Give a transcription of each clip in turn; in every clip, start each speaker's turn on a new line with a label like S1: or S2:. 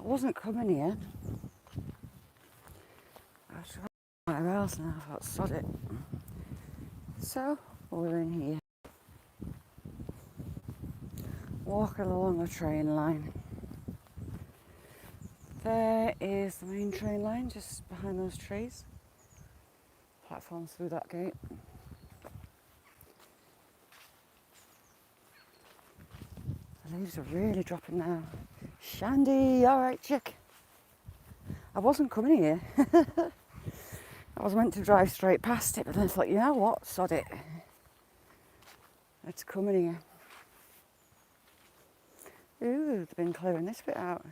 S1: wasn't coming here. I was trying somewhere else and I thought, sod it. So we're in here, walking along the train line. There is the main train line just behind those trees. Platforms through that gate. The leaves are really dropping now. Shandy, alright chick. I wasn't coming here. I was meant to drive straight past it, but then I thought, you know what, sod it. Let's come in here. Ooh, they've been clearing this bit out.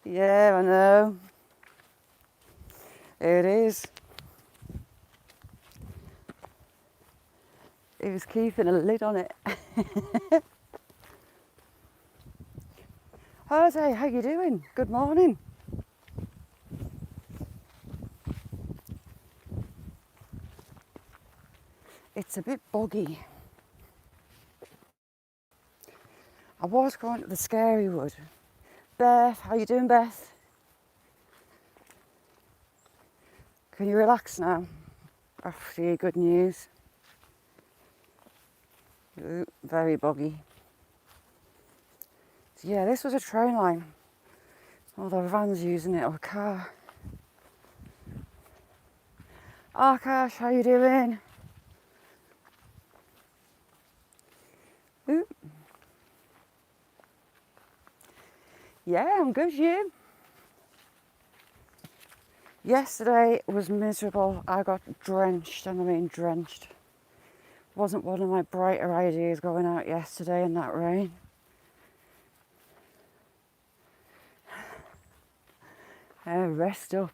S1: Yeah, I know. It is. He was keeping a lid on it. Jose, how you doing? Good morning. It's a bit boggy. I was going to the Scary Wood. Beth, how you doing, Beth? Can you relax now? After your good news. Ooh, very boggy. So yeah, this was a train line. Although a van's using it, or a car. Akash, how you doing? Ooh. Yeah, I'm good, you? Yesterday was miserable. I got drenched, and I mean drenched. Wasn't one of my brighter ideas going out yesterday in that rain. Rest up.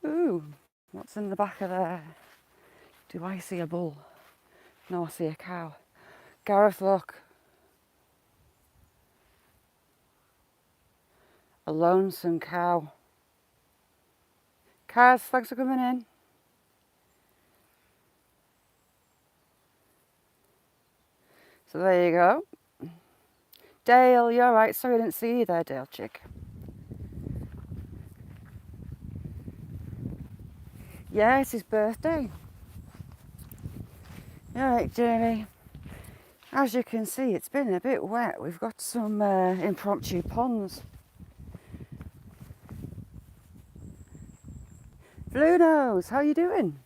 S1: Ooh, what's in the back of there? Do I see a bull? No, I see a cow. Gareth, look. A lonesome cow. Kaz, thanks for coming in. So there you go. Dale, you're right. Sorry I didn't see you there, Dale chick. Yeah, it's his birthday. Alright, Jamie. As you can see, it's been a bit wet. We've got some impromptu ponds. Blue Nose, how you doing?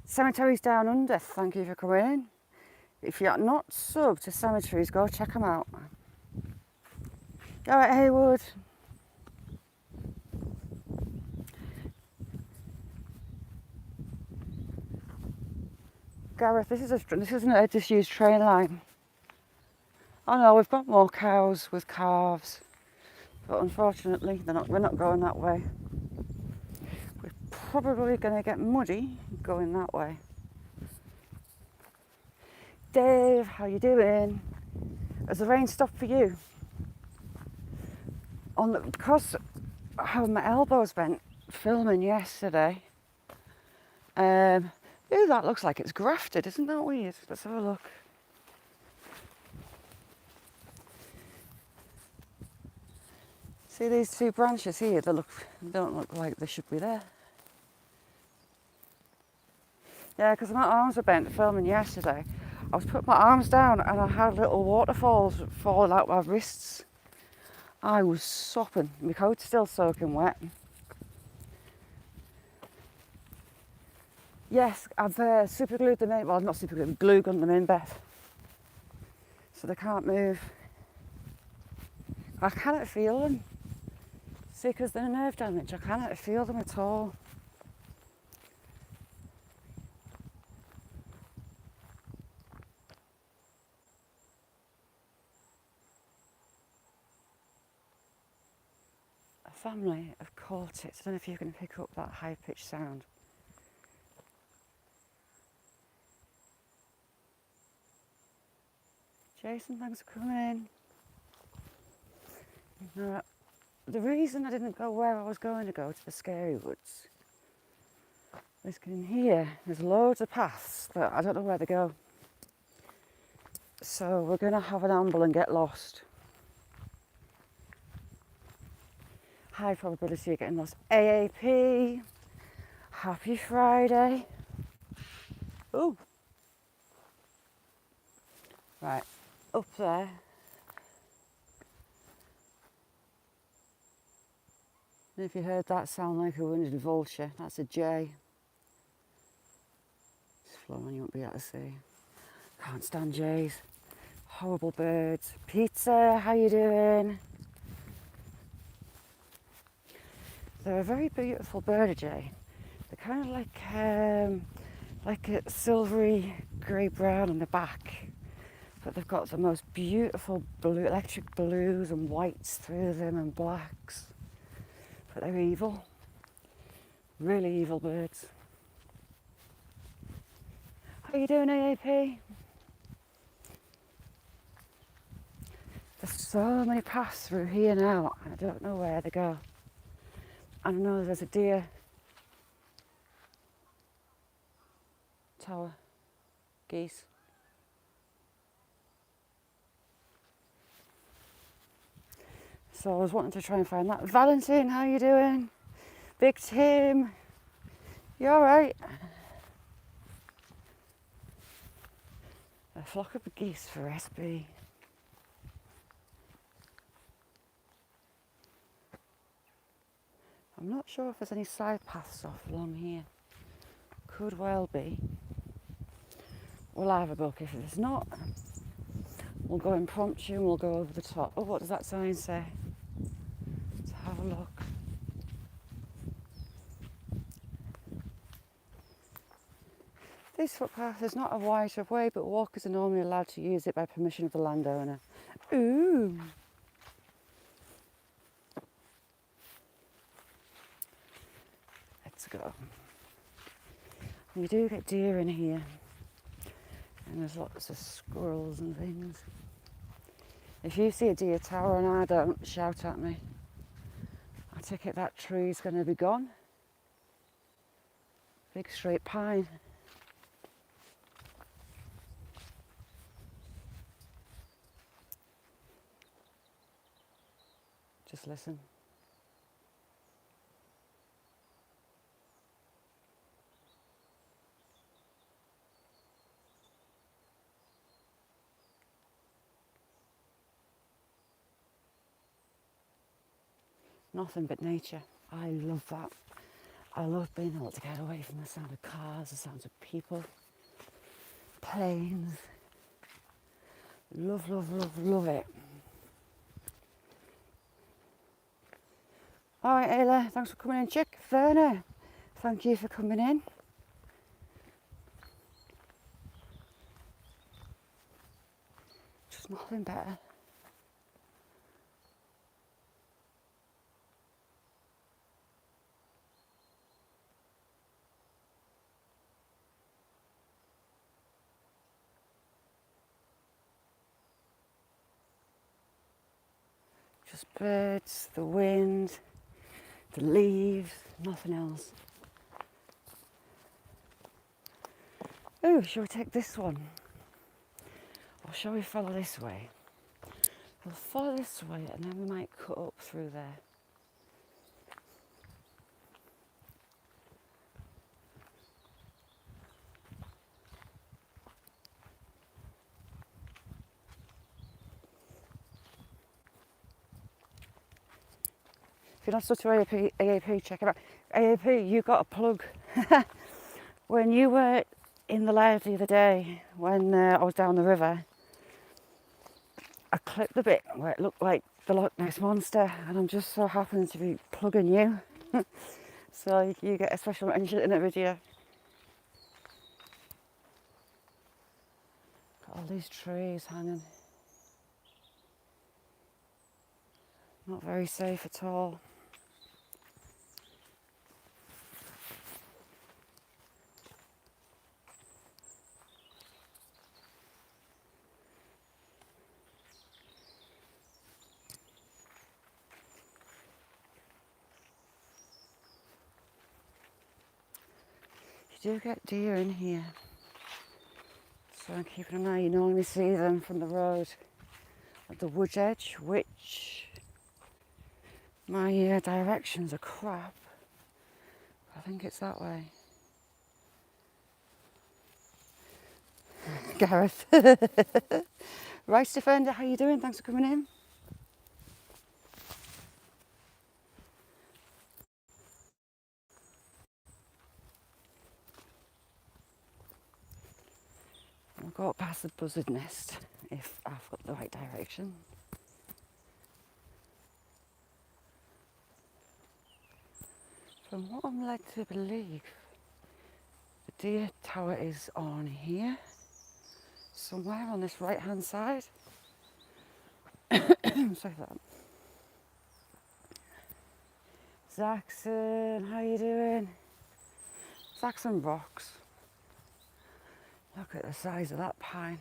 S1: Cemeteries Down Under, thank you for coming in. If you're not subbed to Cemeteries, go check them out. Alright, Haywood. Gareth, this isn't a disused train line. Oh no, we've got more cows with calves, but unfortunately we're not going that way. We're probably going to get muddy going that way. Dave, how you doing? Has the rain stopped for you? Because how my elbow's bent filming yesterday. Ooh, that looks like it's grafted, isn't that weird? Let's have a look. See these two branches here? They don't look like they should be there. Yeah, because my arms were bent filming yesterday. I was putting my arms down and I had little waterfalls falling out my wrists. I was sopping. My coat's still soaking wet. Yes, I've super glued them in. Well, not super glued, glue gunned them in, Beth. So they can't move. I cannot feel them. See, because they're nerve damage, I cannot feel them at all. A family have caught it. I don't know if you can pick up that high-pitched sound. Jason, thanks for coming in. The reason I didn't go where I was going to go, to the Scary Woods, is in here there's loads of paths, but I don't know where to go. So we're going to have an amble and get lost. High probability of getting lost. AAP, happy Friday. Oh, right, up there. And if you heard that sound like a wounded vulture, that's a jay. It's flowing, you won't be able to see. Can't stand jays. Horrible birds. Pizza, how you doing? They're a very beautiful bird, a jay. They're kind of like a silvery grey brown on the back, but they've got the most beautiful blue, electric blues and whites through them and blacks. But they're evil, really evil birds. How you doing, AAP? There's so many paths through here now, and I don't know where they go. I know there's a deer tower, geese. So I was wanting to try and find that. Valentine, how you doing? Big Tim, you alright? A flock of geese for SB. I'm not sure if there's any side paths off along here. Could well be. We'll have a look. If there's not, we'll go impromptu and we'll go over the top. Oh, what does that sign say? Let's have a look. This footpath is not a right of way, but walkers are normally allowed to use it by permission of the landowner. Ooh. Let's go. You do get deer in here. And there's lots of squirrels and things. If you see a deer tower and I don't, shout at me. I take it that tree's going to be gone. Big straight pine. Just listen. Nothing but nature. I love that. I love being able to get away from the sound of cars, the sounds of people, planes. Love, love, love, love it. All right, Ayla, thanks for coming in. Chick, Verna, thank you for coming in. Just nothing better. Just birds, the wind, the leaves, nothing else. Oh, shall we take this one? Or shall we follow this way? We'll follow this way and then we might cut up through there. If you're not such an AAP, check it out. AAP, you got a plug. When you were in the lair the other day, when I was down the river, I clipped the bit where it looked like the Loch Ness Monster, and I'm just so happy to be plugging you. So you get a special mention in a video. Got all these trees hanging. Not very safe at all. You do get deer in here. So I'm keeping an eye. You normally see them from the road at the wood edge, which my directions are crap. I think it's that way. Gareth. Rice Defender, how you doing? Thanks for coming in. I'll go past the buzzard nest if I've got the right direction. From what I'm led to believe, the deer tower is on here, somewhere on this right hand side. Sorry for that. Zaxxon, how you doing? Zaxxon rocks. Look at the size of that pine.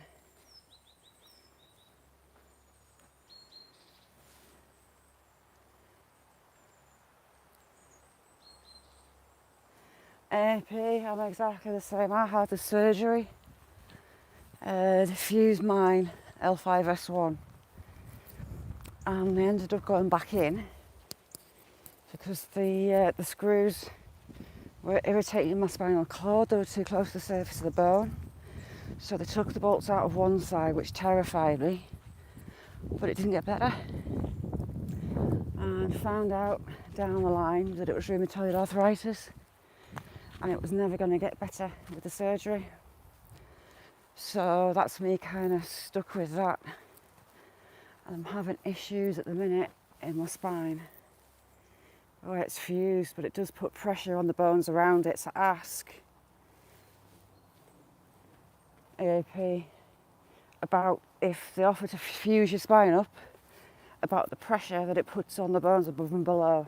S1: AP, I'm exactly the same. I had the surgery to fuse mine L5S1, and they ended up going back in because the screws were irritating my spinal cord. They were too close to the surface of the bone, so they took the bolts out of one side, which terrified me, but it didn't get better, and found out down the line that it was rheumatoid arthritis, and it was never going to get better with the surgery. So that's me kind of stuck with that. I'm having issues at the minute in my spine where it's fused, but it does put pressure on the bones around it. So ask AAP about, if they offer to fuse your spine up, about the pressure that it puts on the bones above and below.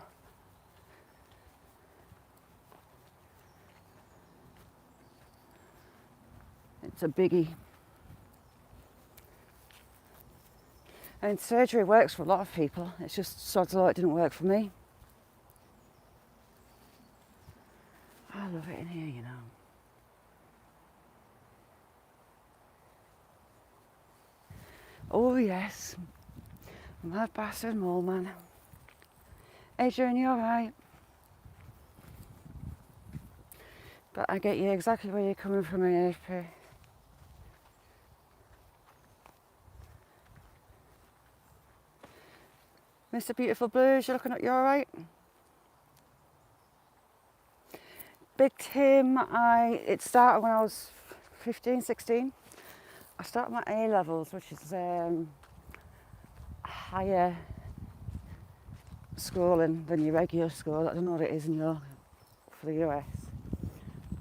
S1: It's a biggie. I mean, surgery works for a lot of people. It's just sod's law it didn't work for me. I love it in here, you know. Oh yes, mad bastard mole man. Adrian, you alright? But I get you exactly where you're coming from, AFP. Mr. Beautiful Blues, you're looking at you alright? Big Tim, it started when I was 15, 16. I started my A levels, which is higher schooling than your regular school. I don't know what it is in your, for the US.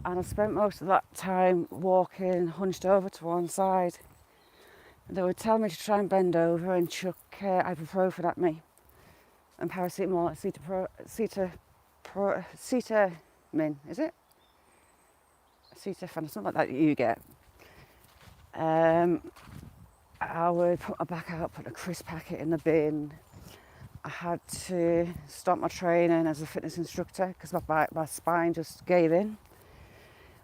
S1: And I spent most of that time walking hunched over to one side. They would tell me to try and bend over and chuck ibuprofen at me, and paracetamol, acetamin, is it? Acetafan, something like that you get. I would put my back out, put a crisp packet in the bin. I had to stop my training as a fitness instructor because my spine just gave in.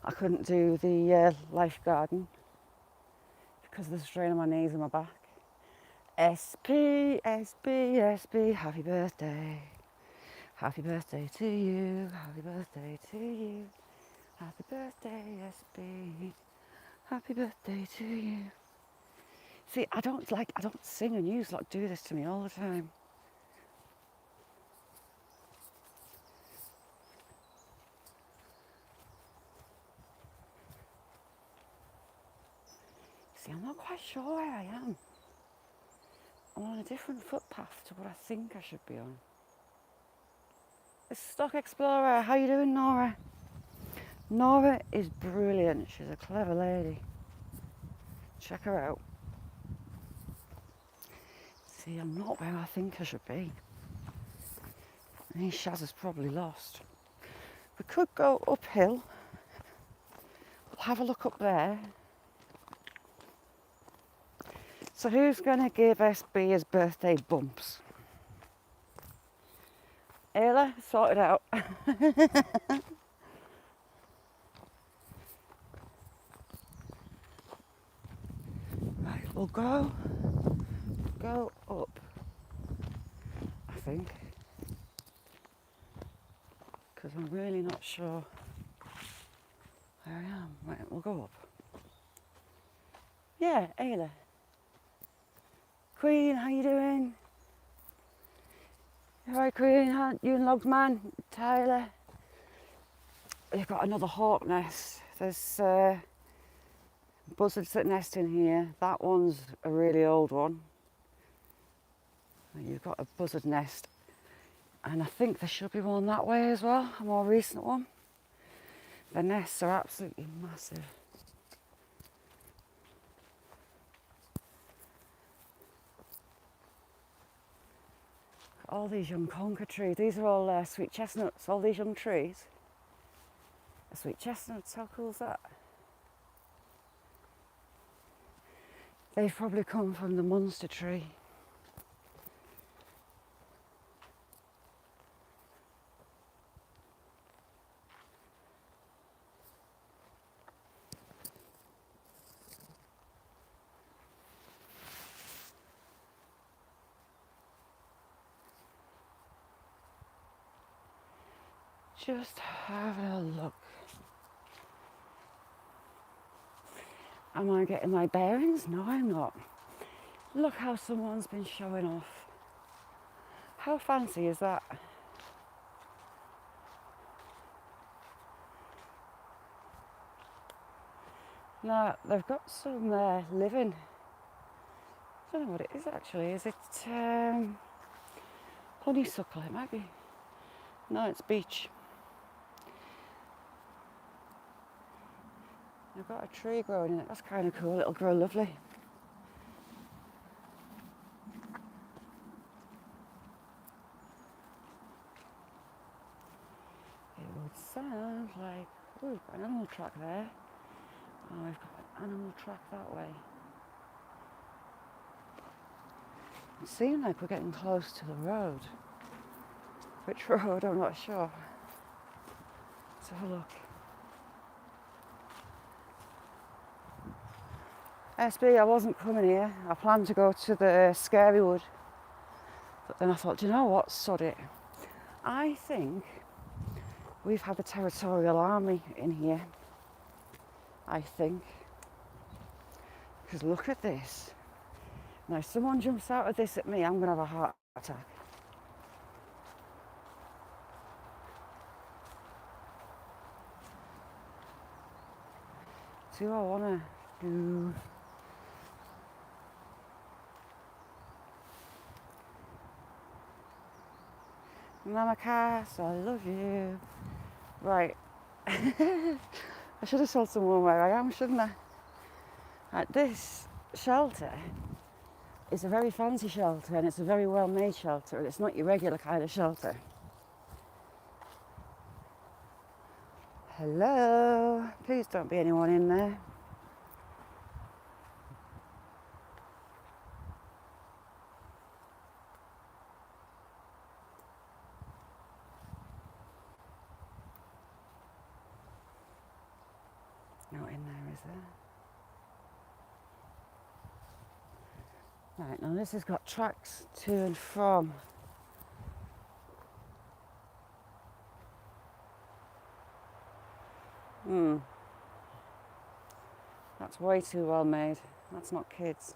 S1: I couldn't do the lifeguarding because of the strain on my knees and my back. SP, SP, SP, happy birthday. Happy birthday to you, happy birthday to you. Happy birthday, SP. Happy birthday to you. See, I don't sing, and you lot do this to me all the time. See, I'm not quite sure where I am. I'm on a different footpath to what I think I should be on. It's Stock Explorer. How you doing, Nora? Nora is brilliant. She's a clever lady. Check her out. See, I'm not where I think I should be. I think Shaz is probably lost. We could go uphill. We'll have a look up there. So who's going to give SB his birthday bumps? Ayla, sort it out. will go up, I think, because I'm really not sure where I am. Right, we'll go up. Yeah, Ayla. Queen, how you doing? Alright, Queen, you and Logsman, Tyler. You've got another hawk nest. There's buzzards that nest in here. That one's a really old one. You've got a buzzard nest, and I think there should be one that way as well, a more recent one. The nests are absolutely massive. All these young conker trees, these are all sweet chestnuts, all these young trees. A sweet chestnuts, how cool is that? They've probably come from the monster tree. Just having a look. Am I getting my bearings? No, I'm not. Look how someone's been showing off. How fancy is that? Now, they've got some living. I don't know what it is actually. Is it honeysuckle? It might be. No, it's beech. I've got a tree growing in it. That's kind of cool. It'll grow lovely. It would sound like... Oh, we've got an animal track there. Oh, we've got an animal track that way. It seems like we're getting close to the road. Which road? I'm not sure. Let's have a look. SB, I wasn't coming here. I planned to go to the Scary Wood. But then I thought, do you know what? Sod it. I think we've had the Territorial Army in here. I think. Because look at this. Now, if someone jumps out of this at me, I'm going to have a heart attack. Do I want to do... Mama Cass, I love you. Right. I should have told someone where I am, shouldn't I? Right, this shelter is a very fancy shelter, and it's a very well-made shelter. It's not your regular kind of shelter. Hello. Please don't be anyone in there. Not in there, is there? Right, now this has got tracks to and from. That's way too well made. That's not kids.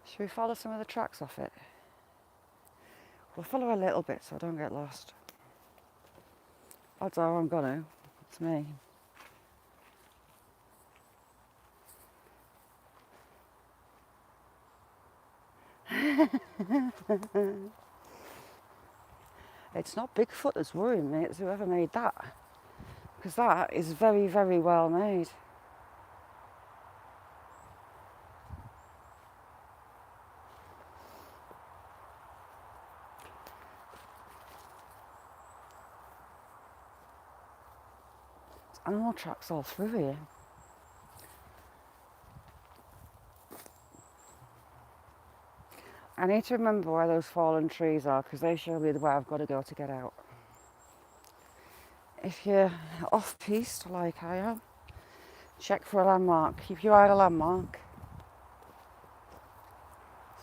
S1: Should we follow some of the tracks off it? We'll follow a little bit so I don't get lost. Odds are I'm gonna. It's me. It's not Bigfoot that's worrying me, it's whoever made that. Because that is very, very well made. Animal tracks all through here. I need to remember where those fallen trees are because they show me the way I've got to go to get out. If you're off-piste like I am, Check for a landmark. Keep your eye on a landmark.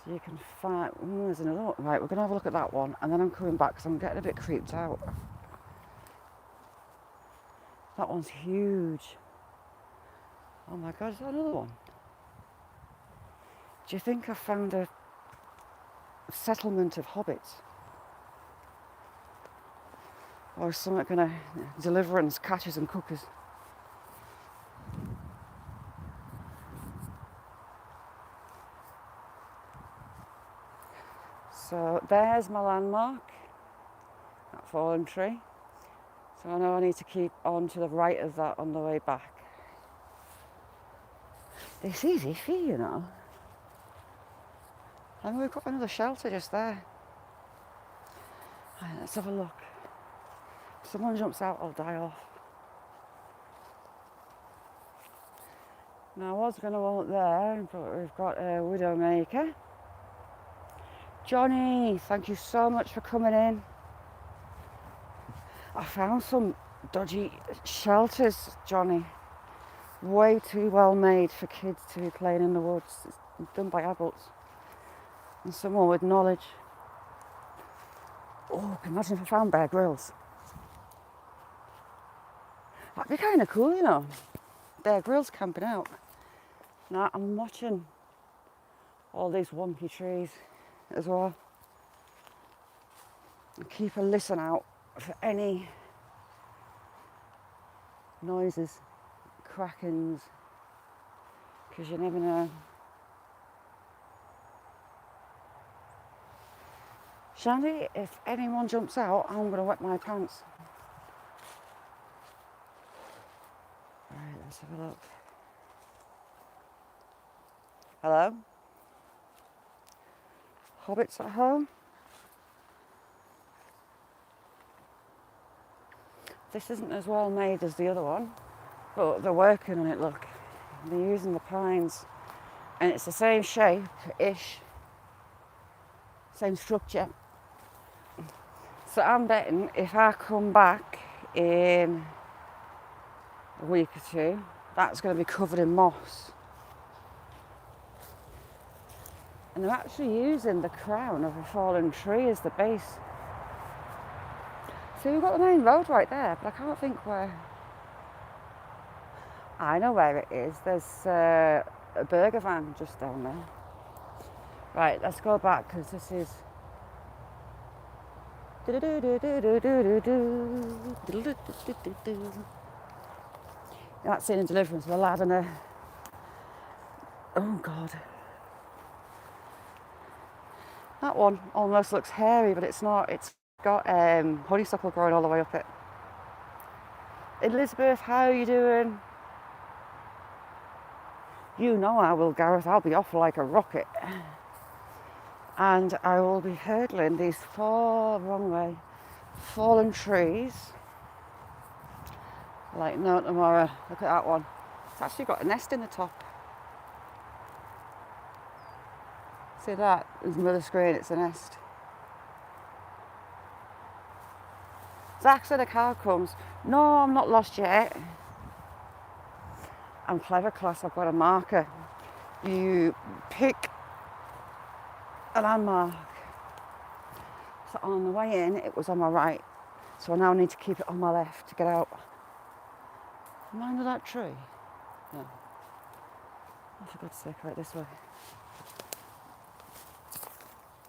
S1: So you can find, there's another one. Right, we're going to have a look at that one and then I'm coming back because I'm getting a bit creeped out. That one's huge. Oh my God, is that another one? Do you think I found a settlement of hobbits? Or is something going to deliverance catches and cookers? So there's my landmark, that fallen tree. So I know I need to keep on to the right of that on the way back. This is iffy, you know. And we've got another shelter just there. Right, let's have a look. If someone jumps out, I'll die off. Now I was going to walk there, but we've got a Widowmaker. Johnny, thank you so much for coming in. I found some dodgy shelters, Johnny. Way too well made for kids to be playing in the woods. It's done by adults. And someone with knowledge. Oh, imagine if I found Bear Grylls. That'd be kind of cool, you know. Bear Grylls camping out. Now I'm watching all these wonky trees as well. And keep a listen out for any noises, crackings, because you never know. Shandy, if anyone jumps out, I'm going to wet my pants. Right, let's have a look. Hello? Hobbits at home? This isn't as well made as the other one, but they're working on it, look. They're using the pines, and it's the same shape-ish, same structure. So I'm betting if I come back in a week or two, that's going to be covered in moss. And they're actually using the crown of a fallen tree as the base. So we've got the main road right there, but I can't think where. I know where it is. There's a burger van just down there. Right, let's go back because this is. That's in Deliverance with a lad and a. Oh God. That one almost looks hairy, but it's not. It's got honeysuckle growing all the way up it. Elizabeth, how are you doing? You know I will, Gareth. I'll be off like a rocket. And I will be hurdling these fallen trees like no tomorrow. Look at that one. It's actually got a nest in the top. See that? There's another screen, it's a nest. Zach said a car comes. No, I'm not lost yet. I'm clever class, I've got a marker. You pick a landmark. So on the way in, it was on my right. So I now need to keep it on my left to get out. Am I under that tree? No. Oh, for God's sake, right this way.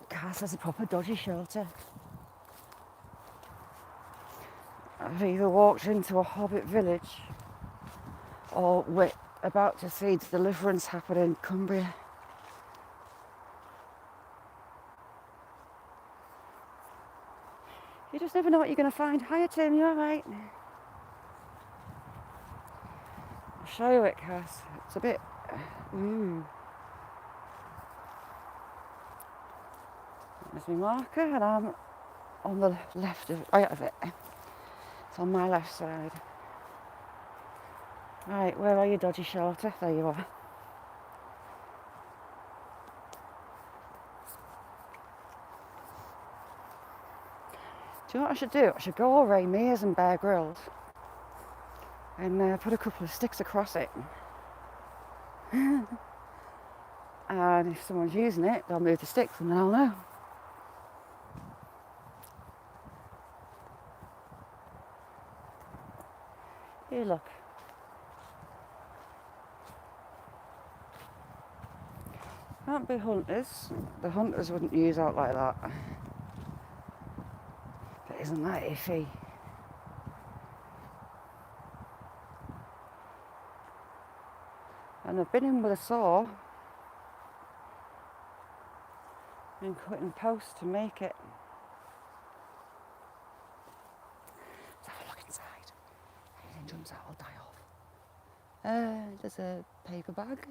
S1: Cass has a proper dodgy shelter. I've either walked into a hobbit village or we're about to see deliverance happen in Cumbria. You just never know what you're going to find. Hiya Tim, you alright? I'll show you it, Cass. It's a bit... There's my marker and I'm on the left of right of it. It's on my left side. Right, where are you, dodgy shelter? There you are. Do you know what I should do? I should go over Ray Mears and Bear Grylls and put a couple of sticks across it. And if someone's using it, they'll move the sticks and then I'll know. Here, look. Can't be hunters. The hunters wouldn't use out like that. But isn't that iffy? And I've been in with a saw and cutting posts to make it. Let's have a look inside. Anything jumps out, I'll die off. There's a paper bag.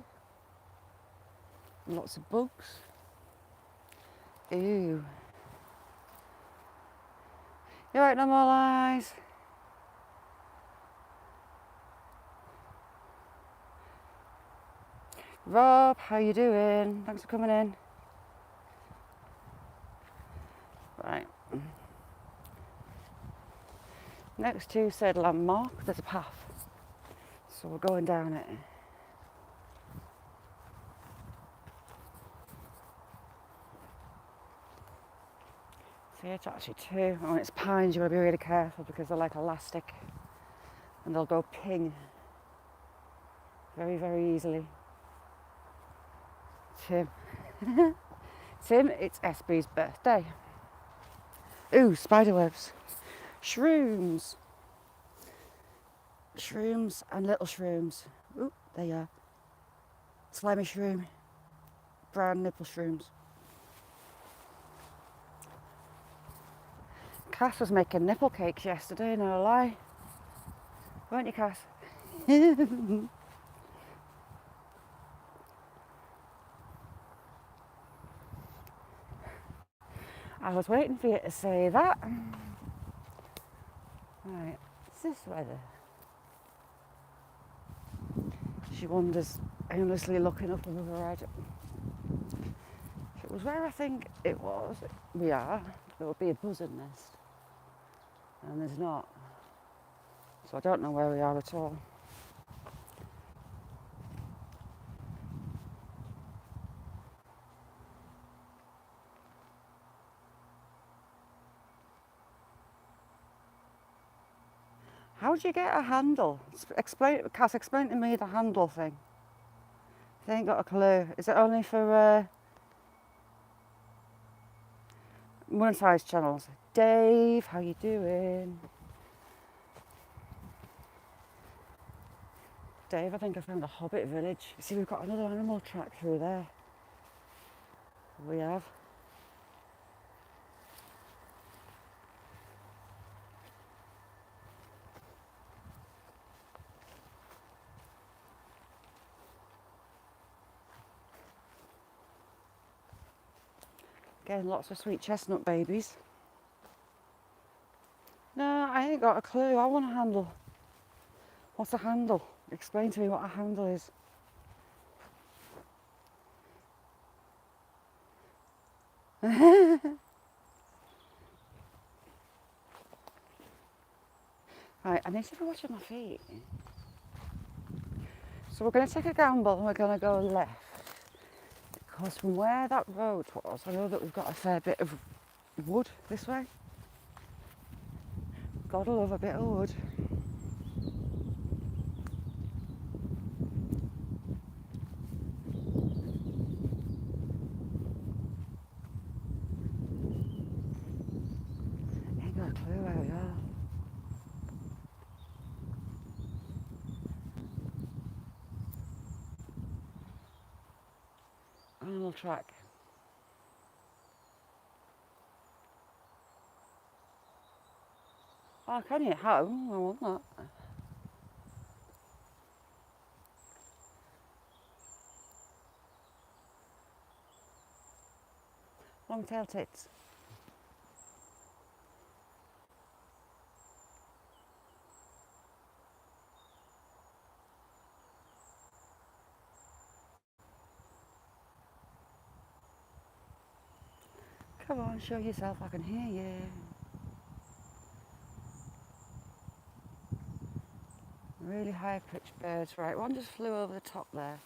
S1: Lots of bugs. Ew. You right, no more lies? Rob, how you doing? Thanks for coming in. Right. Next to said landmark, there's a path. So we're going down it. See, it's actually two. When it's pines, you want to be really careful because they're like elastic and they'll go ping very, very easily. Tim. Tim, it's SB's birthday. Ooh, spiderwebs. Shrooms. Shrooms and little shrooms. Ooh, there you are. Slimy shroom. Brown nipple shrooms. Cass was making nipple cakes yesterday, no lie. Weren't you, Cass? I was waiting for you to say that. Right, it's this weather. She wanders aimlessly looking up above her head. If it was where I think it was, we are, there would be a buzzard nest. And there's not. So I don't know where we are at all. How do you get a handle? Cass, explain to me the handle thing. I ain't got a clue. Is it only for one-size channels? Dave, how you doing? Dave, I think I found a hobbit village. See, we've got another animal track through there. We have. Again, lots of sweet chestnut babies. No, I ain't got a clue. I want a handle. What's a handle? Explain to me what a handle is. Right, I need to be watching my feet. So we're going to take a gamble and we're going to go left. Because from where that road was, I know that we've got a fair bit of wood this way. Gotta love a bit of wood. Ain't got a clue where we are. Animal track. Oh, can you at home? I want that. Long-tailed tits. Come on, show yourself, I can hear you. really high-pitched birds. Right, one just flew over the top there.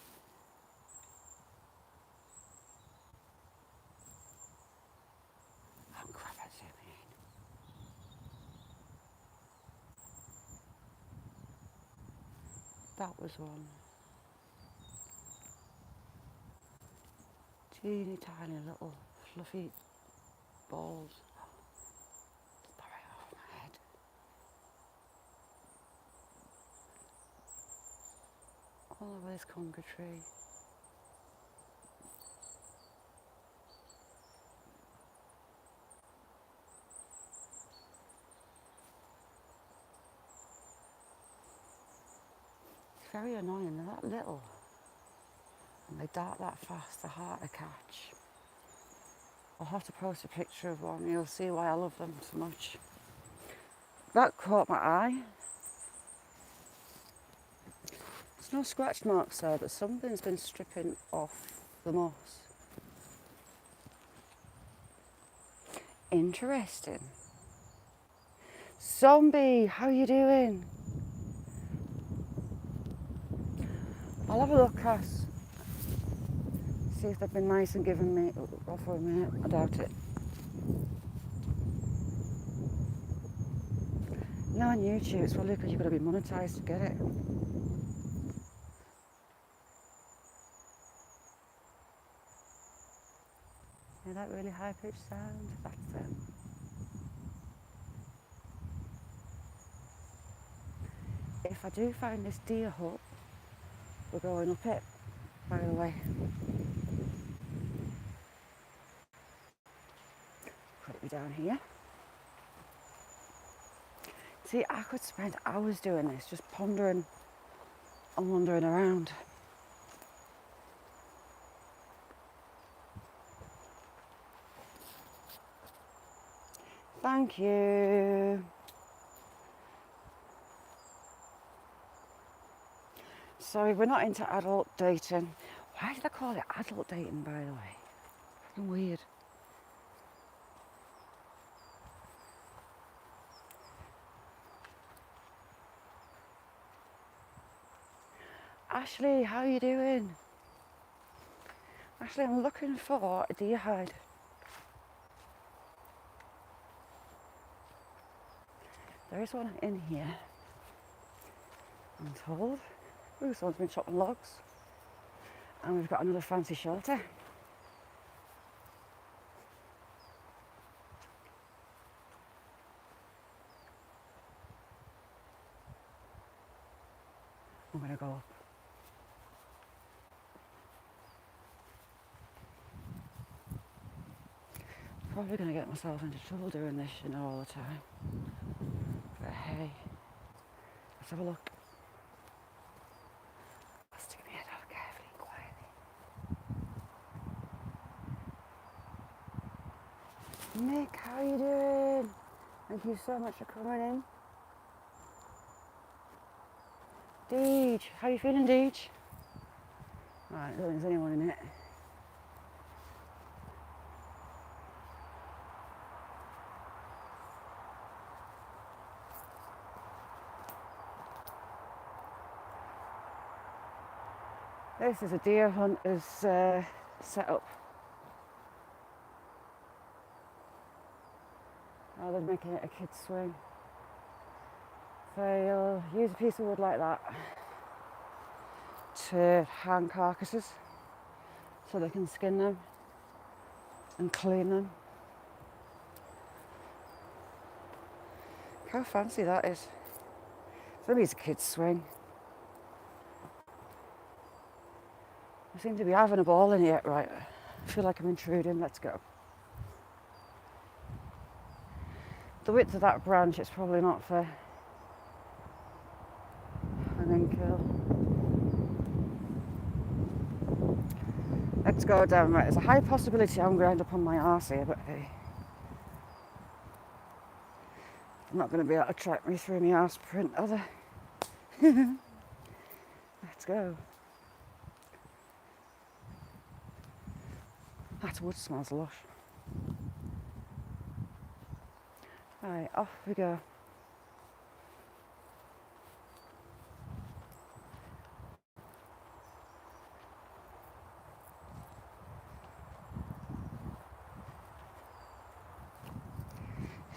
S1: Oh crap, I zooming in. That was one. Teeny tiny little fluffy balls. Right off my head. All over this conga tree. It's very annoying, they're that little. And they dart that fast, they're hard to catch. I'll have to post a picture of one, you'll see why I love them so much. That caught my eye. There's no scratch marks there, but something's been stripping off the moss. Interesting. Zombie, how you doing? I'll have a look, Cass. See if they've been nice and offering me it. I doubt it. No, on YouTube, it's probably because you've got to be monetized to get it. Hear that really high-pitched sound? That's them. If I do find this deer hut, we're going up it, by the way. Put me down here. See, I could spend hours doing this, just pondering and wandering around. Thank you. Sorry, we're not into adult dating. Why did I call it adult dating, by the way? Fucking weird. Ashley, how are you doing? Ashley, I'm looking for a deer hide. There is one in here, I'm told. Ooh, someone's been chopping logs. And we've got another fancy shelter. I'm going to go up. Probably going to get myself into trouble doing this, you know, all the time. But hey, let's have a look. I'll stick my head out carefully and quietly. Mick, how are you doing? Thank you so much for coming in. Deej, how are you feeling, Deej? Right, I don't think there's anyone in it. This is a deer hunter's setup. Oh, they're making it a kid's swing. So you'll use a piece of wood like that to hang carcasses so they can skin them and clean them. Look how fancy that is. Maybe it's a kid's swing. I seem to be having a ball in here. Right, I feel like I'm intruding. Let's go. The width of that branch, it's probably not for an in-kill. Let's go down. Right, there's a high possibility I'm going to end up on my arse here, but hey. I'm not going to be able to track me through my arse print, are they? Let's go. That wood smells lush. Right, off we go.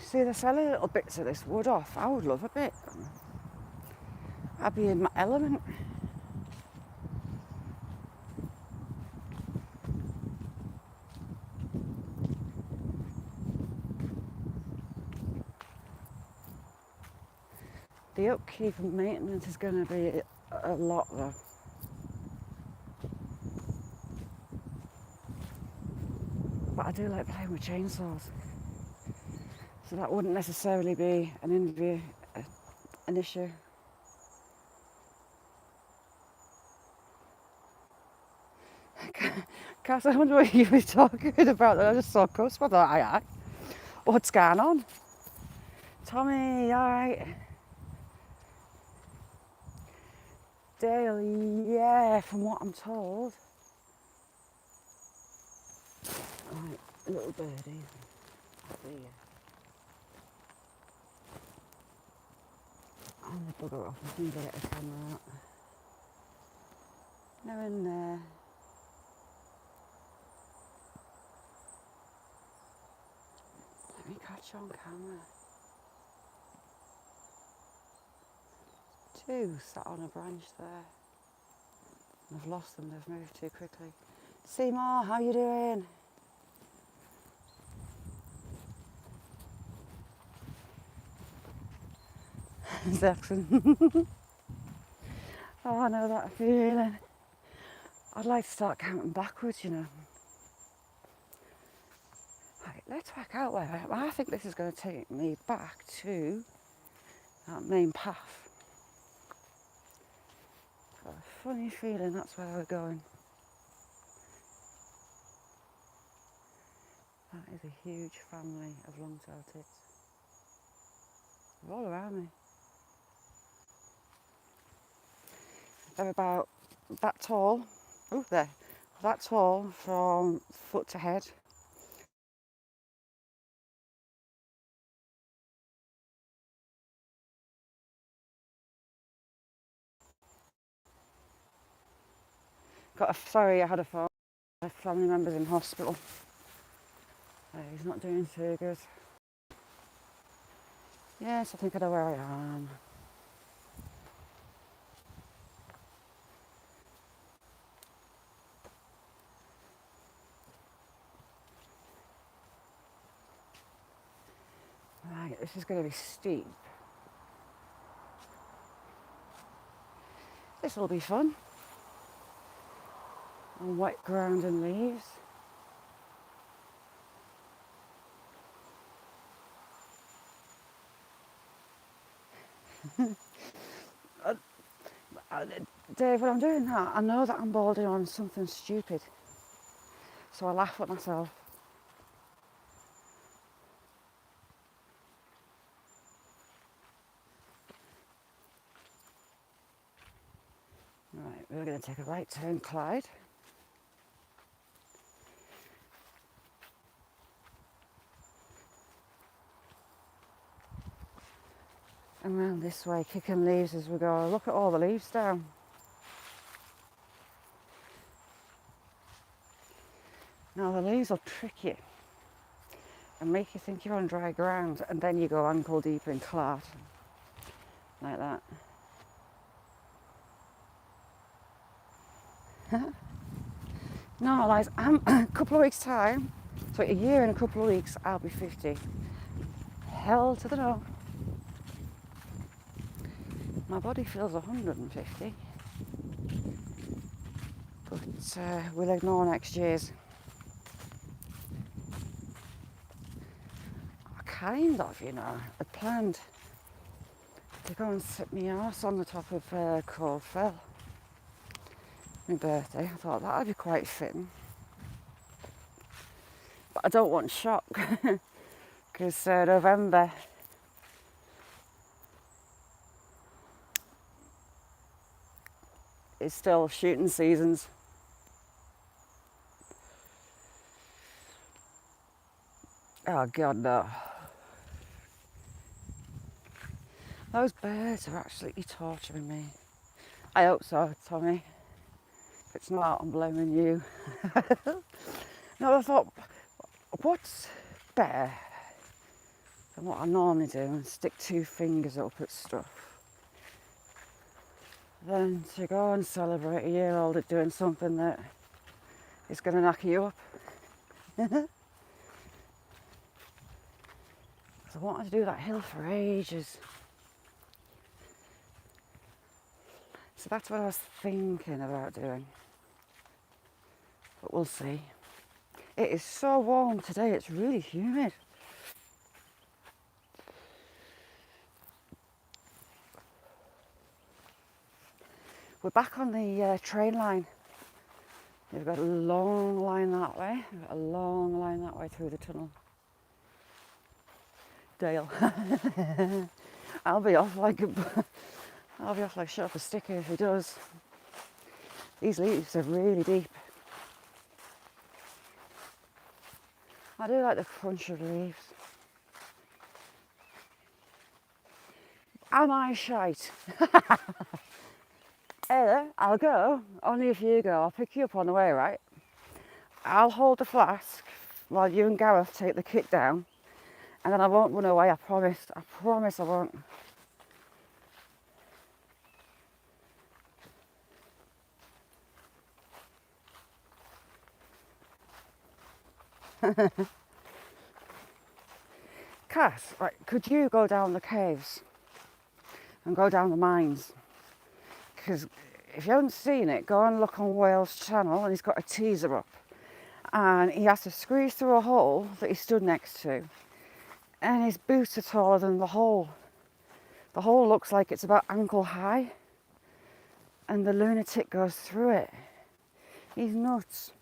S1: See, they're selling little bits of this wood off. I would love a bit. I'd be in my element. The upkeep and maintenance is going to be a lot though. But I do like playing with chainsaws. So that wouldn't necessarily be an issue. Cass, I wonder what you were talking about. I just saw Cusp. I thought, aye. What's going on? Tommy, alright. Dale, yeah, from what I'm told. Right, little birdie. There. I'm the bugger off. I can get a camera out. No in there. Let me catch on camera. Two sat on a branch there. I've lost them, they've moved too quickly. Seymour, how you doing? Jackson. Oh, I know that feeling. I'd like to start counting backwards, you know. Right, let's work out where I think this is going to take me back to that main path. Got a funny feeling that's where we're going. That is a huge family of long-tailed tits. They're all around me. They're about that tall. Oh, there. That tall from foot to head. Sorry, I had a phone. My family member's in hospital. He's not doing too good. Yes, I think I know where I am. Right, this is going to be steep. This will be fun. On wet ground and leaves. Dave, when I'm doing that, I know that I'm balding on something stupid. So I laugh at myself. Right, we're going to take a right turn, Clyde. And round this way, kicking leaves as we go. Look at all the leaves down. Now the leaves will trick you and make you think you're on dry ground, and then you go ankle deep in clod, like that. No, like, a couple of weeks' time, so a year and a couple of weeks, I'll be 50. Hell to the no. My body feels 150, but we'll ignore next year's. I kind of, had planned to go and sit my arse on the top of Cold Fell. My birthday, I thought that'd be quite fitting. But I don't want shock, because November is still shooting seasons. Oh God, no. Those birds are absolutely torturing me. I hope so, Tommy. If it's not, I'm blaming you. No, I thought, what's better than what I normally do and stick 2 fingers up at stuff. Then to go and celebrate a year old at doing something that is going to knock you up. Because I wanted to do that hill for ages. So that's what I was thinking about doing. But we'll see. It is so warm today, it's really humid. We're back on the train line. We've got a long line that way. We've got a long line that way through the tunnel. Dale. I'll be off like shut up a sticker if he does. These leaves are really deep. I do like the crunch of the leaves. Am I shite? Hey, I'll go. Only if you go. I'll pick you up on the way, right? I'll hold the flask while you and Gareth take the kit down. And then I won't run away, I promise. I promise I won't. Cass, right, could you go down the caves and go down the mines? Because if you haven't seen it, go and look on Wales Channel, and he's got a teaser up. And he has to squeeze through a hole that he stood next to. And his boots are taller than the hole. The hole looks like it's about ankle high. And the lunatic goes through it. He's nuts.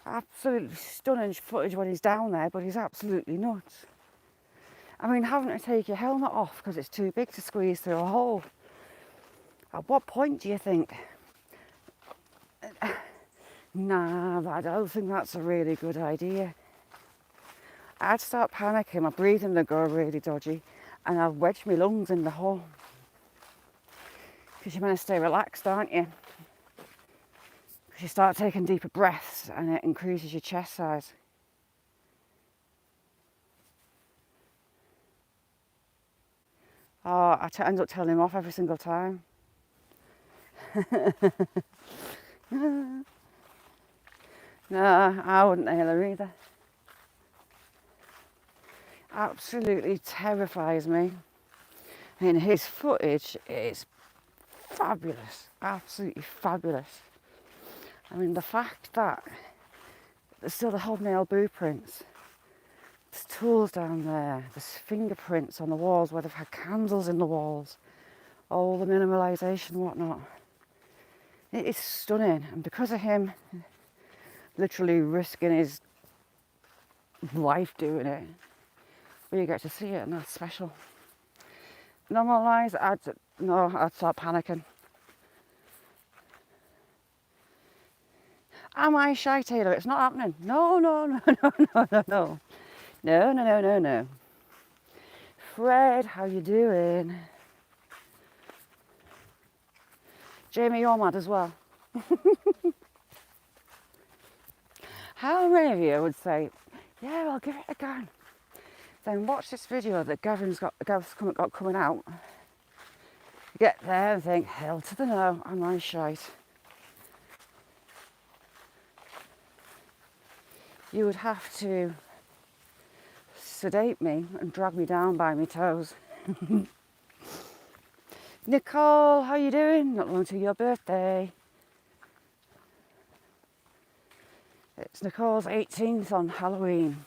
S1: Absolutely stunning footage when he's down there, but he's absolutely nuts. I mean, having to take your helmet off because it's too big to squeeze through a hole. At what point do you think, nah, I don't think that's a really good idea? I'd start panicking, my breathing would go really dodgy, and I'd wedge my lungs in the hole. Because you're meant to stay relaxed, aren't you? Because you start taking deeper breaths and it increases your chest size. Oh, I end up telling him off every single time. No, I wouldn't nail her either. Absolutely terrifies me. I mean, his footage is fabulous, absolutely fabulous. I mean, the fact that there's still the hobnail blueprints, there's tools down there, there's fingerprints on the walls where they've had candles in the walls, all the minimalisation and whatnot. It is stunning, and because of him literally risking his life doing it, we get to see it, and that's special. No more lies, I'd start panicking. Am I shy, Taylor? It's not happening. No. No. Fred, how you doing? Jamie, you're mad as well. How many of you would say, yeah, I'll give it a go? Then watch this video that Gav's got coming out. Get there and think, hell to the no, am I shite? You would have to sedate me and drag me down by my toes. Nicole, how you doing? Not long to your birthday. It's Nicole's 18th on Halloween.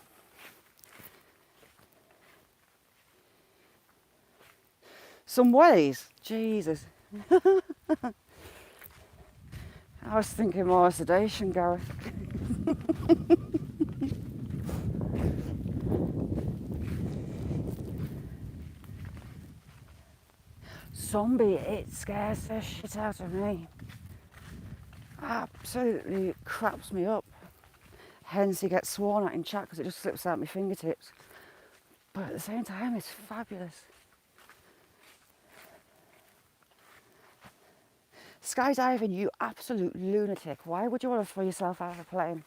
S1: Some ways, Jesus. I was thinking more sedation, Gareth. Zombie, it scares the shit out of me. Absolutely craps me up. Hence, he gets sworn at in chat because it just slips out my fingertips. But at the same time, it's fabulous. Skydiving, you absolute lunatic. Why would you want to throw yourself out of a plane?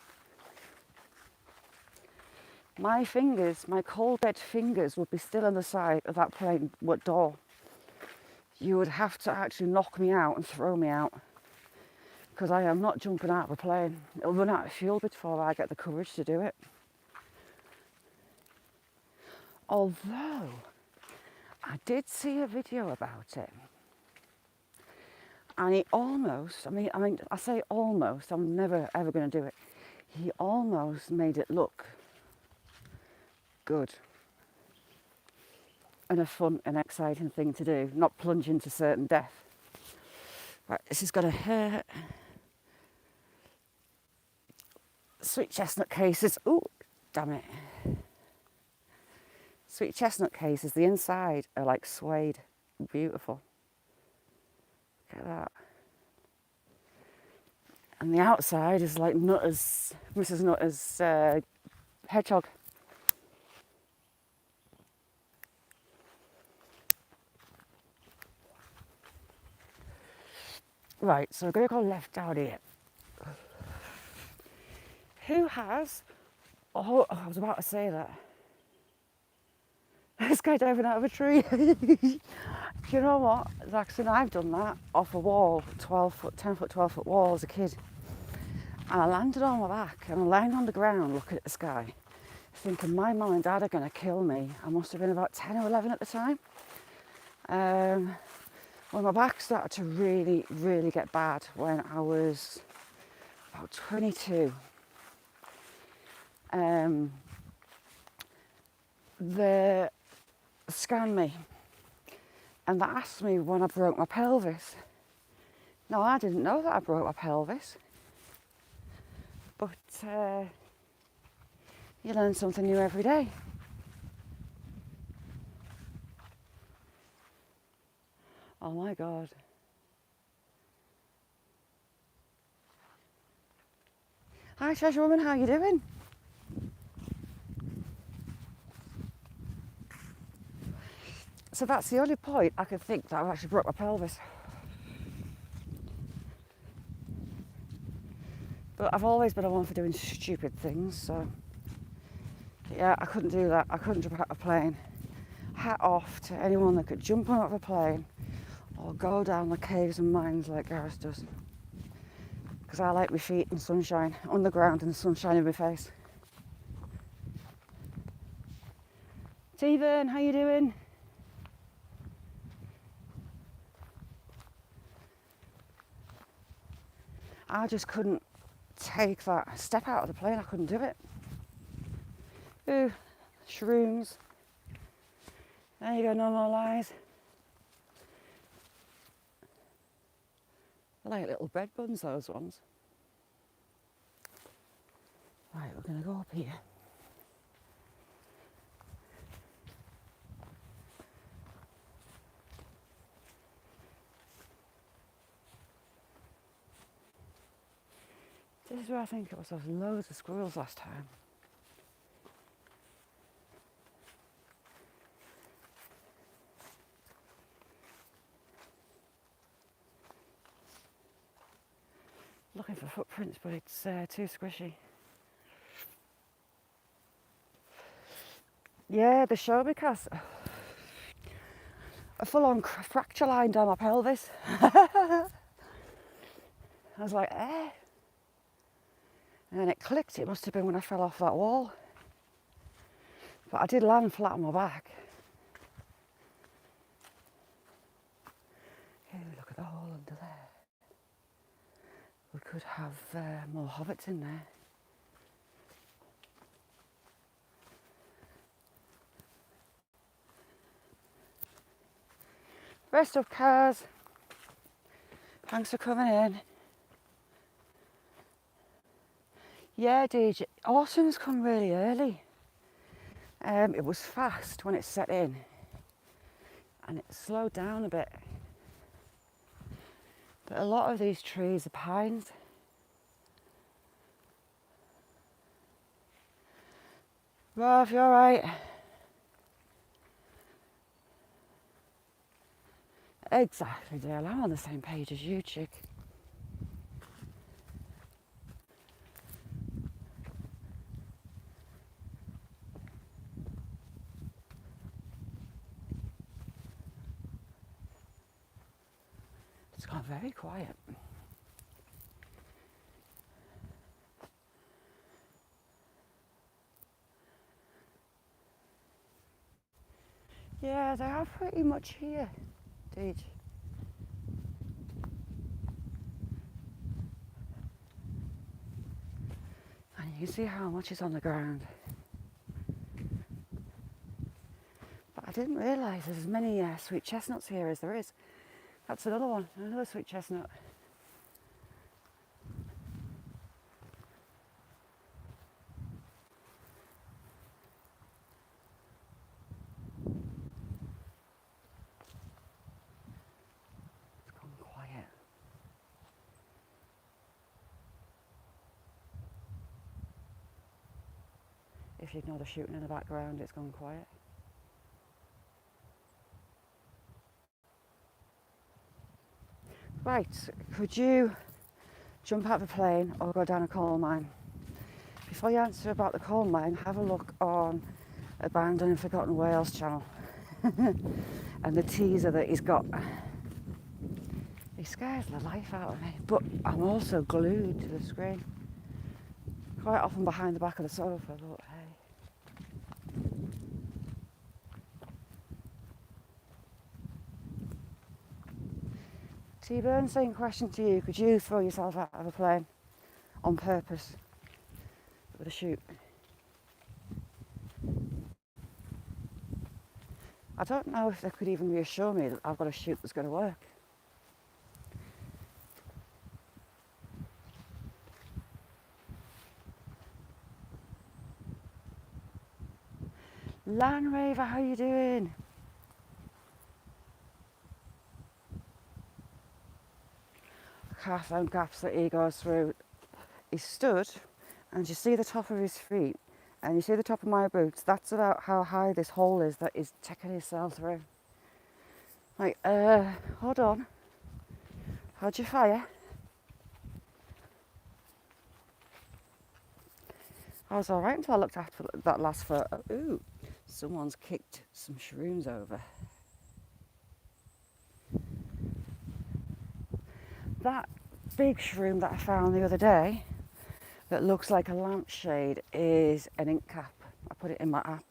S1: my fingers, my cold dead fingers would be still on the side of that plane door. You would have to actually knock me out and throw me out, because I am not jumping out of a plane. It'll run out of fuel before I get the courage to do it. Although, I did see a video about it. And he almost, I say almost, I'm never ever going to do it. He almost made it look good and a fun and exciting thing to do, not plunge into certain death. Right, this is going to hurt. Sweet chestnut cases. Ooh, damn it. Sweet chestnut cases, the inside are like suede. Beautiful. Look at that. And the outside is like Mrs. Nutter's hedgehog. Right, so we're going to go left down here. Who has... Oh, I was about to say that. Skydiving out of a tree. Do you know what, Zaxon? I've done that off a wall, 10 foot, 12 foot wall as a kid. And I landed on my back and I'm lying on the ground looking at the sky, thinking my mum and dad are going to kill me. I must have been about 10 or 11 at the time. When my back started to really, really get bad when I was about 22. They scanned me and they asked me when I broke my pelvis. Now, I didn't know that I broke my pelvis, but you learn something new every day. Oh my God. Hi Treasure Woman, how you doing? So that's the only point I could think that I've actually broke my pelvis. But I've always been a one for doing stupid things, so yeah, I couldn't do that. I couldn't jump out of a plane. Hat off to anyone that could jump out of a plane or go down the caves and mines like Gareth does. Because I like my feet in sunshine, on the ground and sunshine in my face. Stephen, how you doing? I just couldn't take that step out of the plane. I couldn't do it. Ooh, shrooms. There you go, no more lies. I like little bread buns, those ones. Right, we're going to go up here. This is where I think it was. There was loads of squirrels last time. Looking for footprints, but it's too squishy. Yeah, the Shelby cast. A full-on fracture line down my pelvis. I was like, eh. And then it clicked. It must have been when I fell off that wall. But I did land flat on my back. Hey, look at the hole under there. We could have more hobbits in there. Rest of cars. Thanks for coming in. Yeah, DJ. Autumn's come really early. It was fast when it set in, and it slowed down a bit. But a lot of these trees are pines. Rob, you alright? Exactly, Dale. I'm on the same page as you, chick. It's gone very quiet. Yeah, they are pretty much here, indeed. And you can see how much is on the ground. But I didn't realise there's as many sweet chestnuts here as there is. That's another one, another sweet chestnut. It's gone quiet. If you ignore the shooting in the background, it's gone quiet. Right, could you jump out of a plane or go down a coal mine? Before you answer about the coal mine, have a look on Abandoned and Forgotten Whales channel and the teaser that he's got. He scares the life out of me, but I'm also glued to the screen. Quite often behind the back of the sofa, but hey. T-Burn, same question to you. Could you throw yourself out of a plane on purpose with a chute? I don't know if they could even reassure me that I've got a chute that's going to work. Land Raver, how you doing? Carphone gaps that he goes through. He stood, and you see the top of his feet, and you see the top of my boots. That's about how high this hole is that he's taking himself through. Like, hold on. How'd you fire? I was alright until I looked after that last photo. Ooh, someone's kicked some shrooms over. That big shroom that I found the other day that looks like a lampshade is an ink cap. I put it in my app.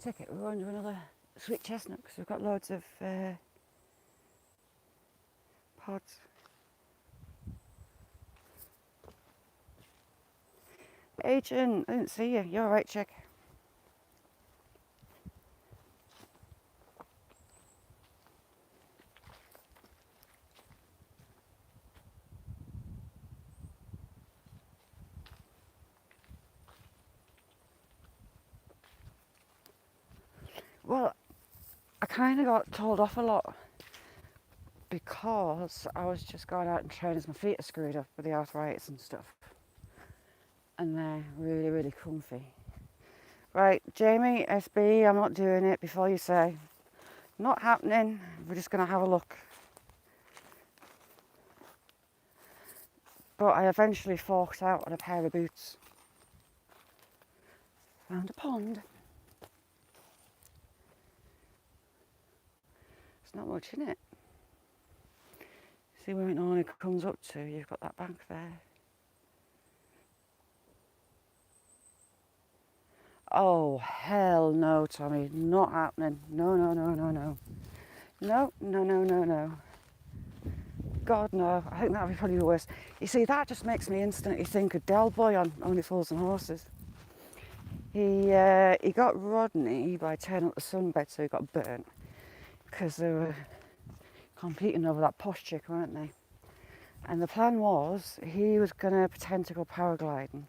S1: Take it, we're under another sweet chestnut because we've got loads of pods. Agent, I didn't see you. You're alright, chick. Well, I kind of got told off a lot because I was just going out and training as my feet are screwed up with the arthritis and stuff. And they're really, really comfy. Right, Jamie, SB, I'm not doing it before you say. Not happening, we're just going to have a look. But I eventually forked out on a pair of boots. Found a pond. There's not much in it. See where it normally comes up to? You've got that bank there. Oh, hell no, Tommy. Not happening. No, no, no, no, no. No, no, no, no, no. God, no. I think that would be probably the worst. You see, that just makes me instantly think of Del Boy on Only Fools and Horses. He got Rodney by turning up the sunbed, so he got burnt. Because they were competing over that posh chick, weren't they? And the plan was he was going to pretend to go paragliding,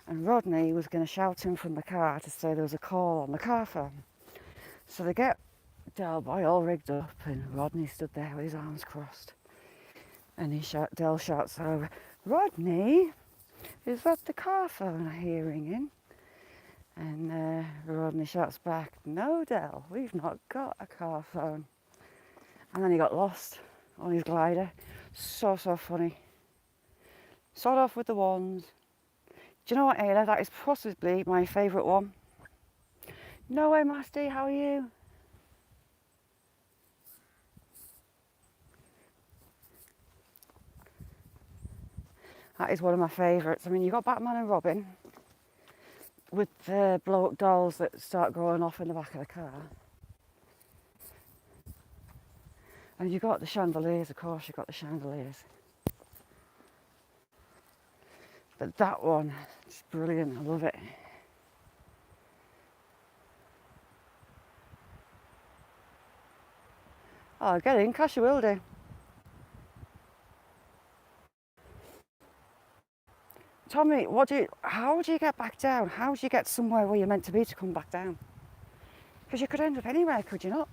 S1: and Rodney was going to shout him from the car to say there was a call on the car phone. So they get Del Boy all rigged up, and Rodney stood there with his arms crossed. And Del shouts over, "Rodney, is that the car phone I hear ringing?" And Rodney shouts back, "No, Del, we've not got a car phone." And then he got lost on his glider. So funny. Sod off with the ones. Do you know what, Ayla? That is possibly my favourite one. No way, Masty, how are you? That is one of my favourites. I mean, you've got Batman and Robin with the blow-up dolls that start going off in the back of the car. And you've got the chandeliers, of course, you've got the chandeliers. But that one is brilliant, I love it. Oh, get in, Cash, you will do. Tommy, how do you get back down? How do you get somewhere where you're meant to be to come back down? Because you could end up anywhere, could you not?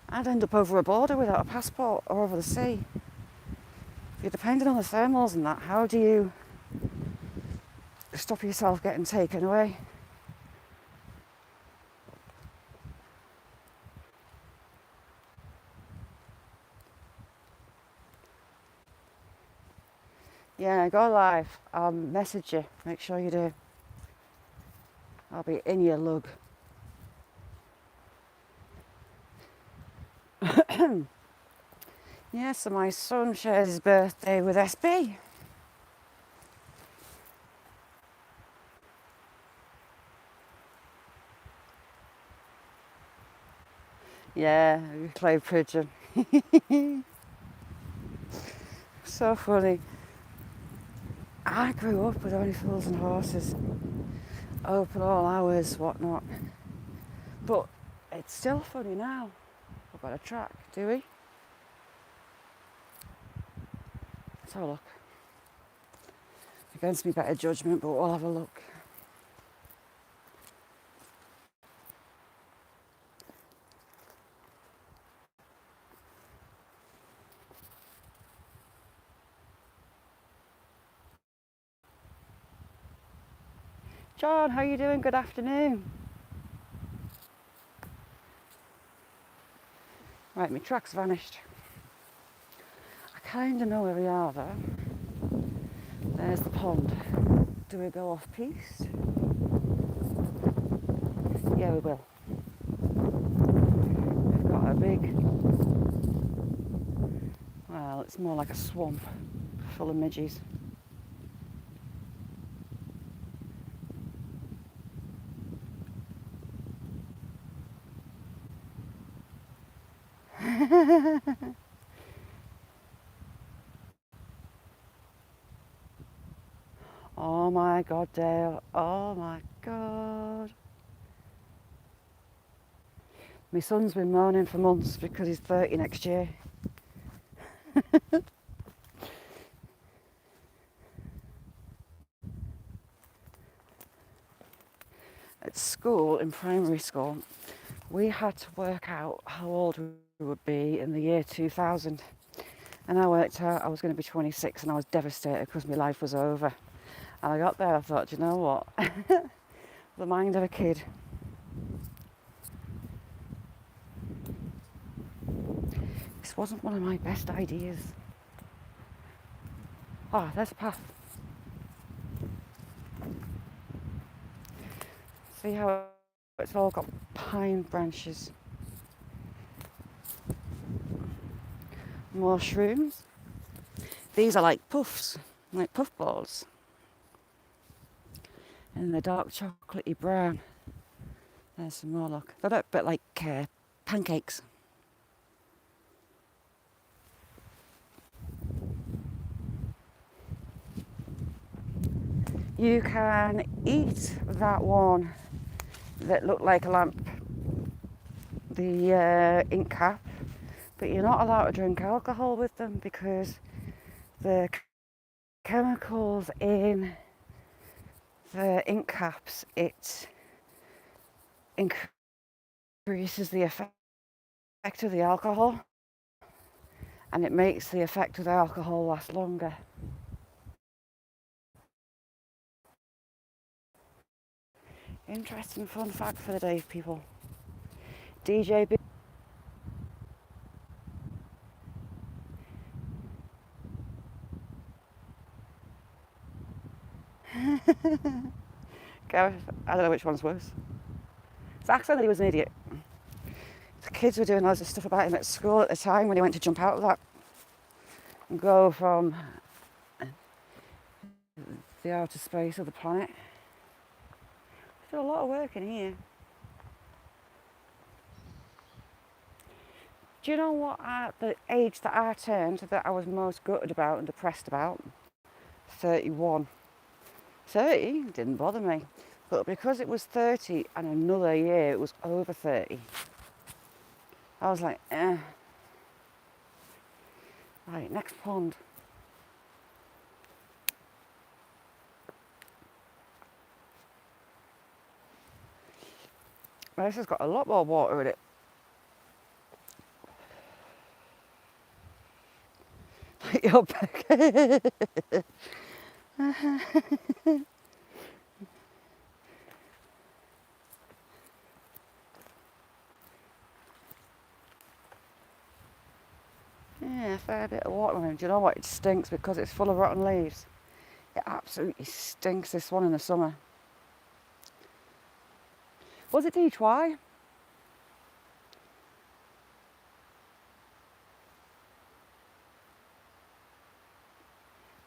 S1: I'd end up over a border without a passport or over the sea. If you're depending on the thermals and that, how do you stop yourself getting taken away? Yeah, go live. I'll message you. Make sure you do. I'll be in your lug. Yeah, so my son shares his birthday with SB. Yeah, clay pigeon. So funny. I grew up with Only Fools and Horses. Open all hours, whatnot. But it's still funny now. We've got a track, do we? Let's have a look. Against me better judgment, but we'll have a look. John, how are you doing? Good afternoon. Right, my track's vanished. I kind of know where we are though. There's the pond. Do we go off piste? Yeah, we will. We've got a big, well, it's more like a swamp full of midges. Oh my God, Dale. Oh my God. My son's been moaning for months because he's 30 next year. At school, in primary school, we had to work out how old we would be in the year 2000. And I worked out I was going to be 26 and I was devastated because my life was over. And I got there, I thought, you know what? The mind of a kid. This wasn't one of my best ideas. Oh, there's a path. See how it's all got pine branches. More shrooms. These are like puffs, like puff balls. And they're dark chocolatey brown. There's some more, look. They look a bit like pancakes. You can eat that one that looked like a lamp, the ink cap, but you're not allowed to drink alcohol with them because the chemicals in the ink caps, it increases the effect of the alcohol and it makes the effect of the alcohol last longer. Interesting fun fact for the day, people. DJ Gareth, I don't know which one's worse. Zach said that he was an idiot. The kids were doing loads of stuff about him at school at the time when he went to jump out of that and go from the outer space of the planet. There's a lot of work in here. Do you know what, at the age that I turned, that I was most gutted about and depressed about? 31. 30 didn't bother me, but because it was 30 and another year it was over 30, I was like, Right, next pond. Well, this has got a lot more water in it. Your back. Yeah, a fair bit of water on him. Do you know what? It stinks because it's full of rotten leaves. It absolutely stinks, this one, in the summer. Was it DHY?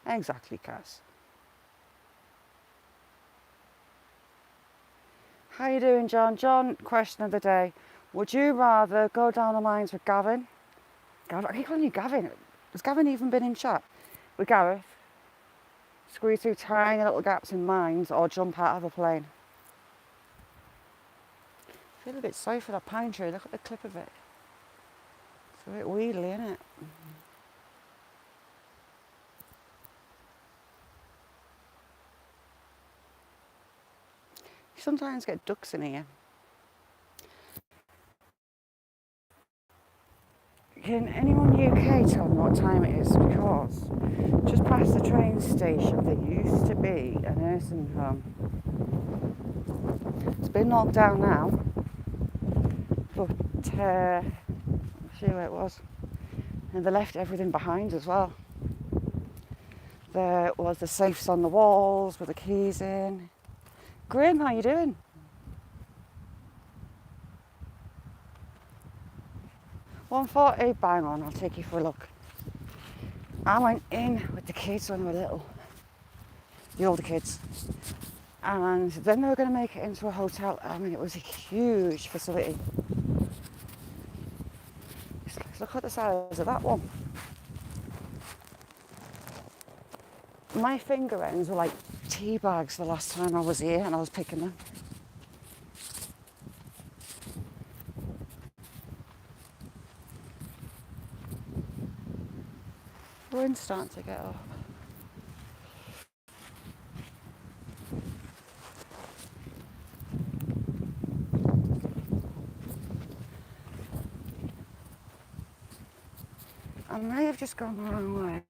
S1: Exactly, Cass. How you doing, John? John, question of the day. Would you rather go down the mines with Gavin? I keep calling you Gavin. Has Gavin even been in chat? With Gareth? Squeeze through tiny little gaps in mines or jump out of a plane? I feel a bit sorry for that pine tree. Look at the clip of it. It's a bit wheedly, isn't it? You sometimes get ducks in here. Can anyone UK tell me what time it is? Because just past the train station there used to be a nursing home. It's been knocked down now, but I'll show you where it was. And they left everything behind as well. There was the safes on the walls with the keys in. Graham, how you doing? $1.40, bang on, I'll take you for a look. I went in with the kids when they were little, the older kids, and then they were going to make it into a hotel. I mean, it was a huge facility. Look at the size of that one. My finger ends were like tea bags the last time I was here and I was picking them. The wind's starting to get up. I may have just gone the wrong way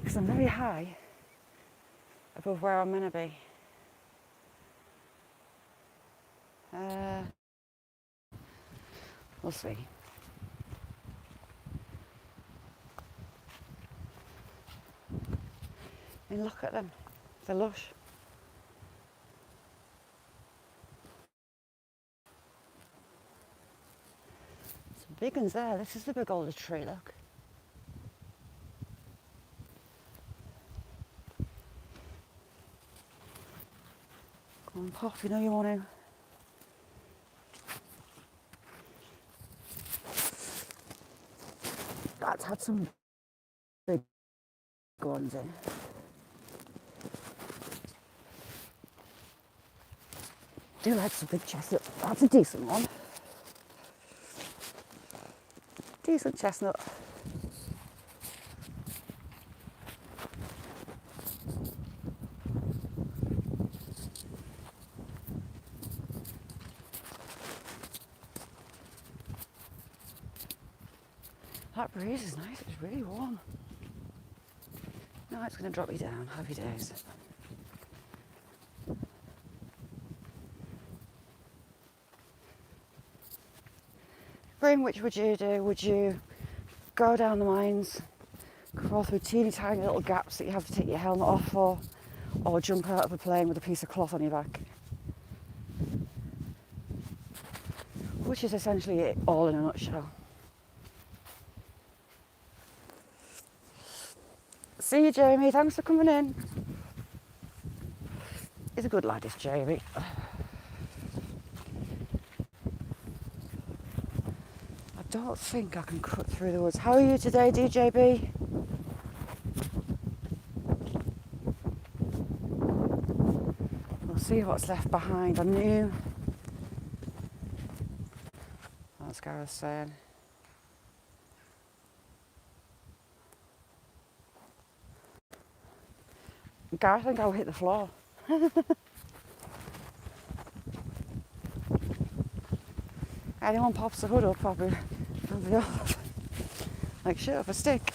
S1: because I'm very high above where I'm going to be. We'll see. I mean, look at them. They're lush. Some big ones there. This is the big older tree, look. Go on, pop, you know you want to. That's had some big ones in. Do like some big chestnut. That's a decent one. Decent chestnut. That breeze is nice, it's really warm. Now it's going to drop me down, happy days. Graham, which would you do? Would you go down the mines, crawl through teeny tiny little gaps that you have to take your helmet off for, or jump out of a plane with a piece of cloth on your back. Which is essentially it, all in a nutshell. See you, Jamie. Thanks for coming in. He's a good lad, this Jamie. I don't think I can cut through the woods. How are you today, DJB? We'll see what's left behind. I knew. That's Gareth saying. Gareth, I think I'll hit the floor. Anyone pops the hood up, probably. Like shit off a stick.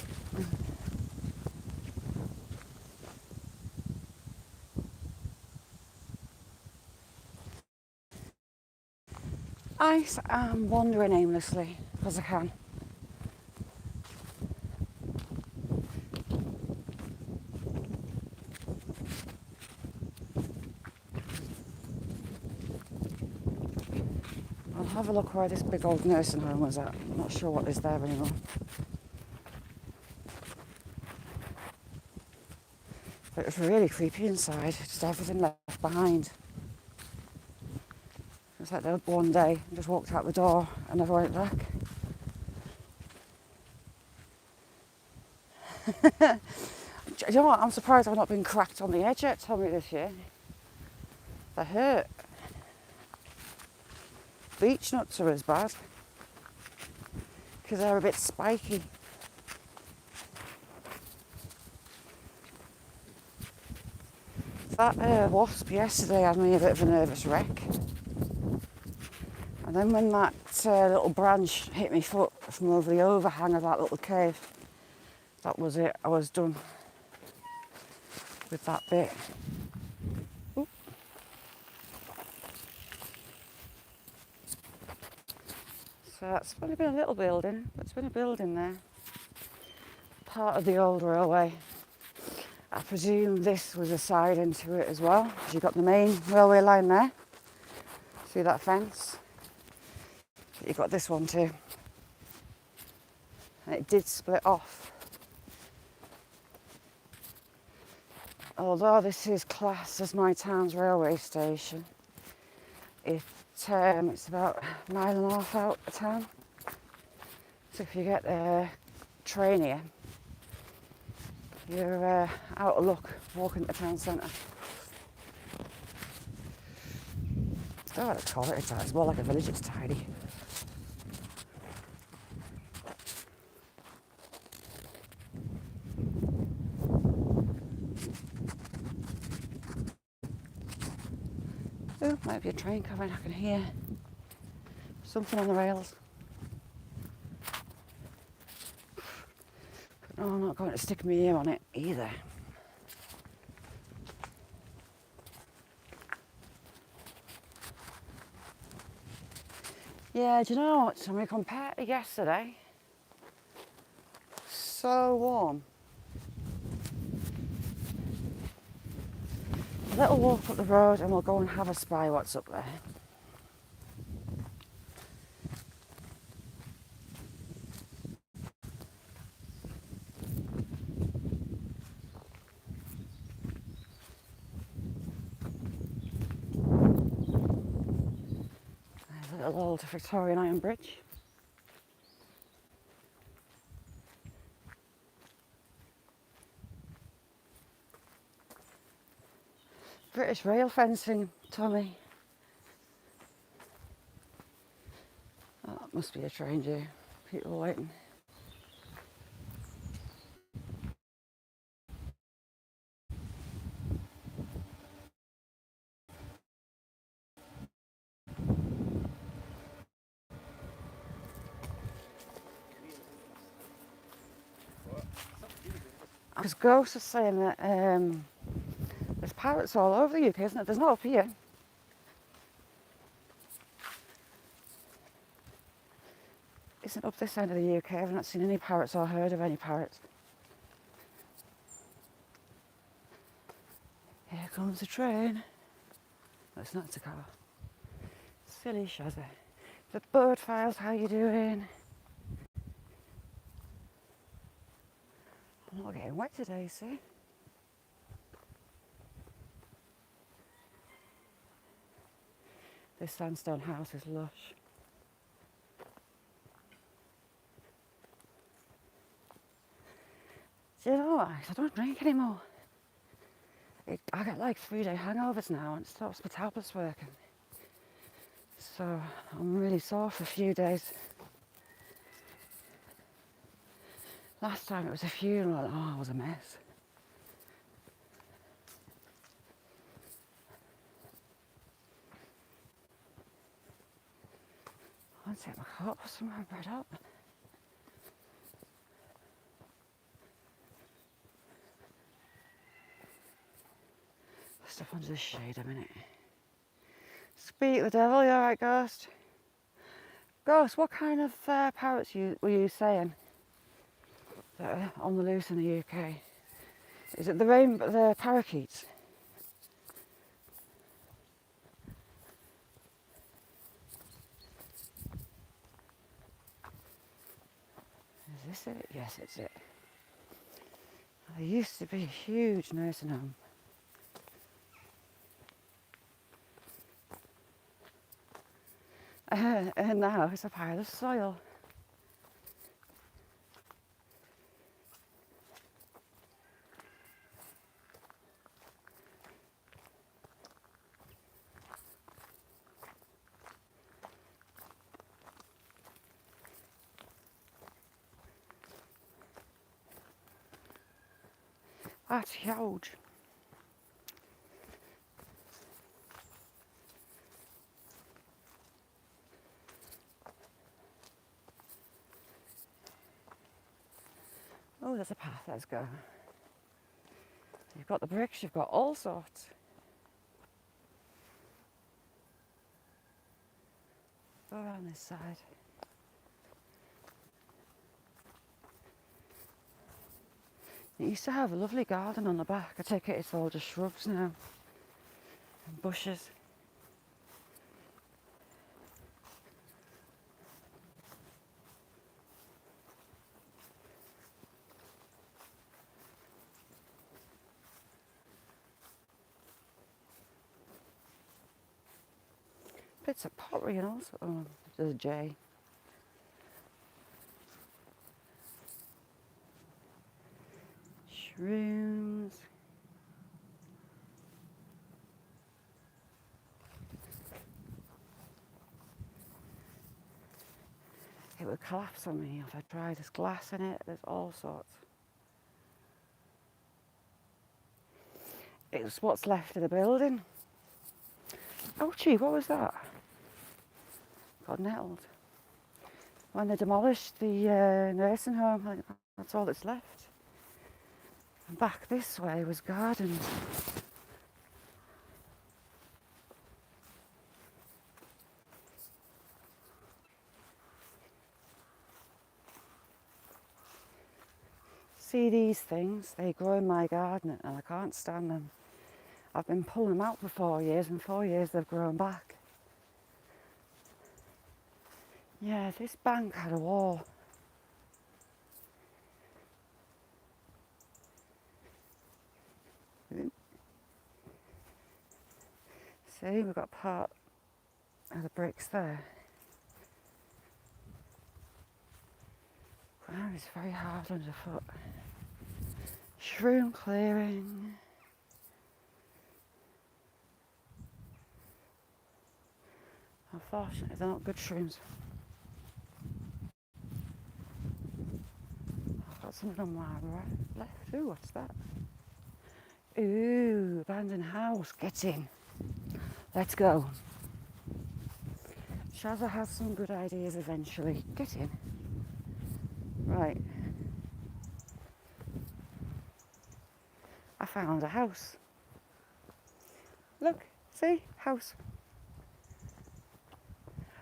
S1: I am wandering aimlessly because I can. I'll have a look where this big old nursing home was at. I'm not sure what is there anymore. But it was really creepy inside, just everything left behind. It was like that one day, I just walked out the door and never went back. You know what, I'm surprised I've not been cracked on the edge yet, Tommy, this year. They hurt. Beech nuts are as bad, because they're a bit spiky. That wasp yesterday had me a bit of a nervous wreck. And then when that little branch hit my foot from over the overhang of that little cave, that was it. I was done with that bit. Oop. So that's only been a little building, but it's been a building there. Part of the old railway. I presume this was a side into it as well, because you've got the main railway line there. See that fence? You've got this one too. And it did split off. Although this is classed as my town's railway station, it's about 1.5 miles out of town. So if you get a train here, you're out of luck walking to the town centre. I don't know what to call it, it's more like a village, it's tidy. Oh, might be a train coming, I can hear something on the rails. No, I'm not going to stick my ear on it either. Yeah, do you know what, Tommy, compared to yesterday, so warm. A little walk up the road and we'll go and have a spy what's up there. There's a little old Victorian iron bridge. British rail fencing, Tommy. Oh, that must be a train due. People waiting. Because Ghost was saying that there's parrots all over the UK, isn't it? There's not up here. Isn't up this end of the UK. I've not seen any parrots or heard of any parrots. Yeah. comes a train. No, it's not, it's a car. Silly Shazza. The bird files, how you doing? I'm not getting wet today, see? This sandstone house is lush. Do you know what? I don't drink anymore. I get like 3-day hangovers now and it stops my tablets working. So I'm really sore for a few days. Last time it was a funeral, oh, it was a mess. I'll take my coat off somewhere, bread up. Stuff under the shade a minute. Speak the devil, you alright, Ghost? Ghost, what kind of parrots were you saying that are on the loose in the UK? Is it the parakeets? Is this it? Yes, it's it. There used to be a huge nursing home. And now it's a pile of soil. That's huge. Oh, there's a path, let's go. You've got the bricks, you've got all sorts. Go around this side. It used to have a lovely garden on the back. I take it it's all just shrubs now and bushes. Bits of pottery and all sorts. Oh, there's a J. Shrooms. It would collapse on me if I tried. There's glass in it, there's all sorts. It's what's left of the building. Oh gee, what was that? Got nettled. When they demolished the nursing home, I think that's all that's left. And back this way was gardens. See these things, they grow in my garden and I can't stand them. I've been pulling them out for 4 years and 4 years they've grown back. Yeah, this bank had a wall. See, we've got part of the bricks there. Ground is very hard underfoot. Shroom clearing. Unfortunately, they're not good shrooms. I've got something on my left. Ooh, what's that? Ooh, abandoned house. Get in. Let's go. Shazza has some good ideas eventually. Get in. Right. I found a house. Look, see? House.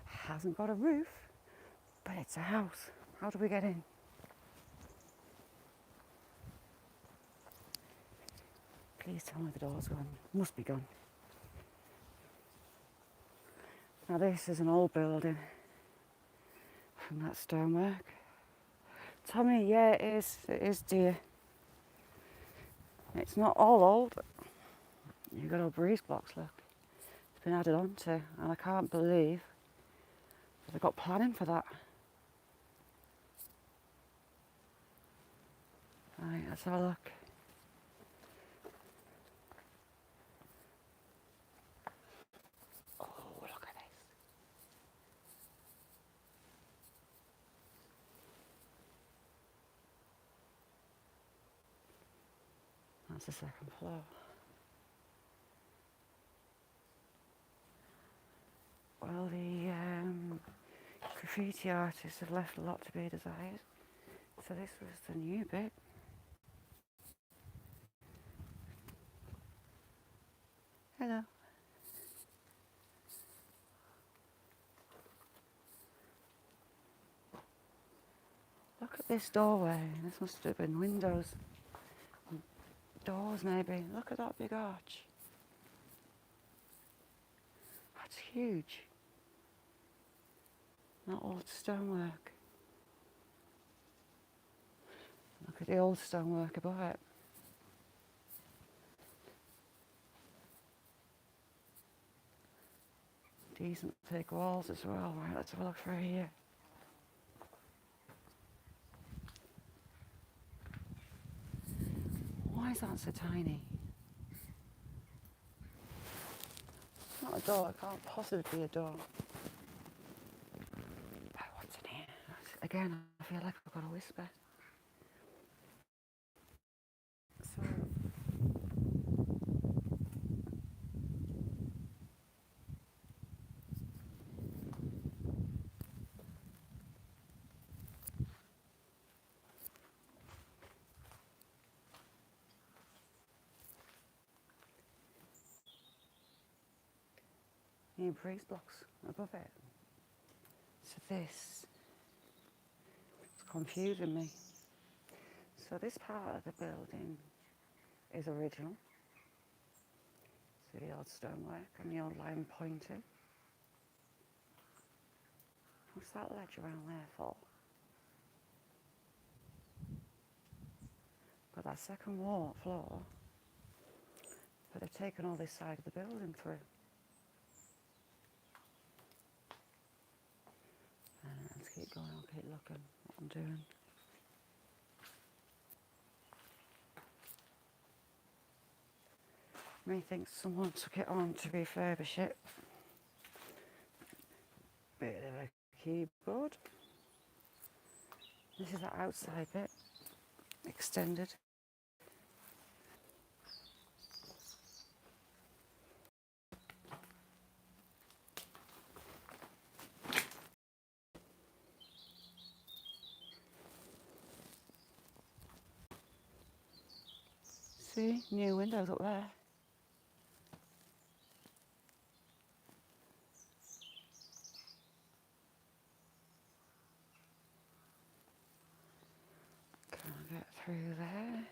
S1: Hasn't got a roof, but it's a house. How do we get in? Please tell me the door's gone. Must be gone. Now this is an old building from that stonework. Tommy, yeah, it is dear. It's not all old. You've got all breeze blocks, look. It's been added on to, and I can't believe that they've got planning for that. Right, let's have a look. Oh, look at this. That's the second floor. Well, the graffiti artists have left a lot to be desired. So this was the new bit. Hello. Look at this doorway. This must have been windows. Doors maybe. Look at that big arch. That's huge. That old stonework. Look at the old stonework above it. Decent thick walls as well. Right, let's have a look through here. Why is that so tiny? It's not a door, it can't possibly be a door. Oh, what's in here? Again, I feel like I've got a whisper. So, new breeze blocks above it. So this is confusing me. So this part of the building is original. See the old stonework and the old line pointing. What's that ledge around there for? Got that second floor, but they've taken all this side of the building through. Let's keep going, I'll keep looking what I'm doing. Methinks someone took it on to refurbish it. Bit of a keyboard. This is the outside bit, extended. See, new windows up there. Can't get through there.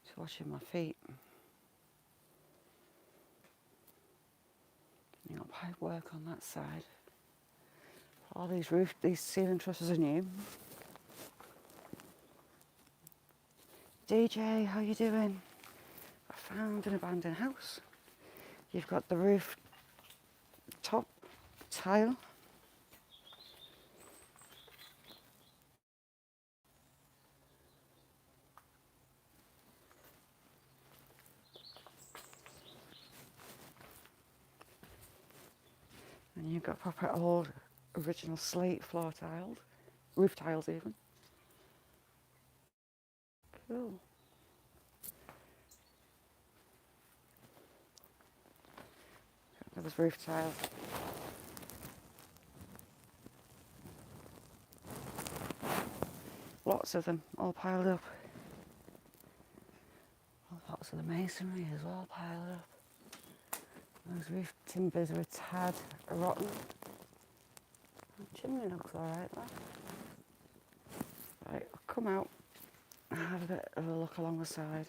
S1: Just washing my feet. You got pipe work on that side. All these ceiling trusses are new. DJ, how you doing? I found an abandoned house. You've got the roof top tile. And you've got proper old original slate floor tiled, roof tiles even. Cool. There's roof tiles. Lots of them all piled up. Lots of the masonry as well piled up. Those roof timbers are a tad rotten. The chimney looks alright though. Right, I'll come out and have a bit of a look along the side.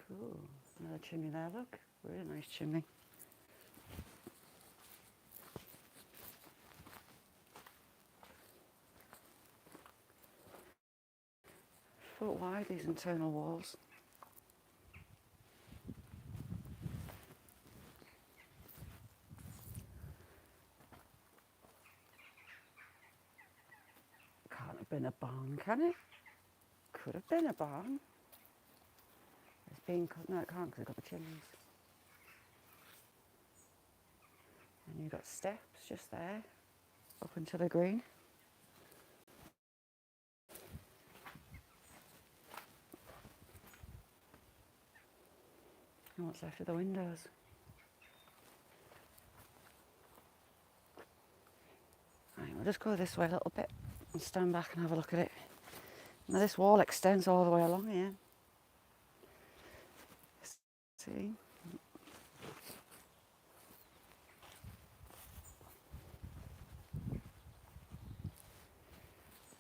S1: Cool. Another chimney there, look. Really nice chimney. Foot wide, these internal walls. Can't have been a barn, can it? Could have been a barn. It's been cut. No, it can't because it's got the chimneys. And you've got steps just there, up into the green. And what's left of the windows. Right, we'll just go this way a little bit and stand back and have a look at it. Now this wall extends all the way along here. See?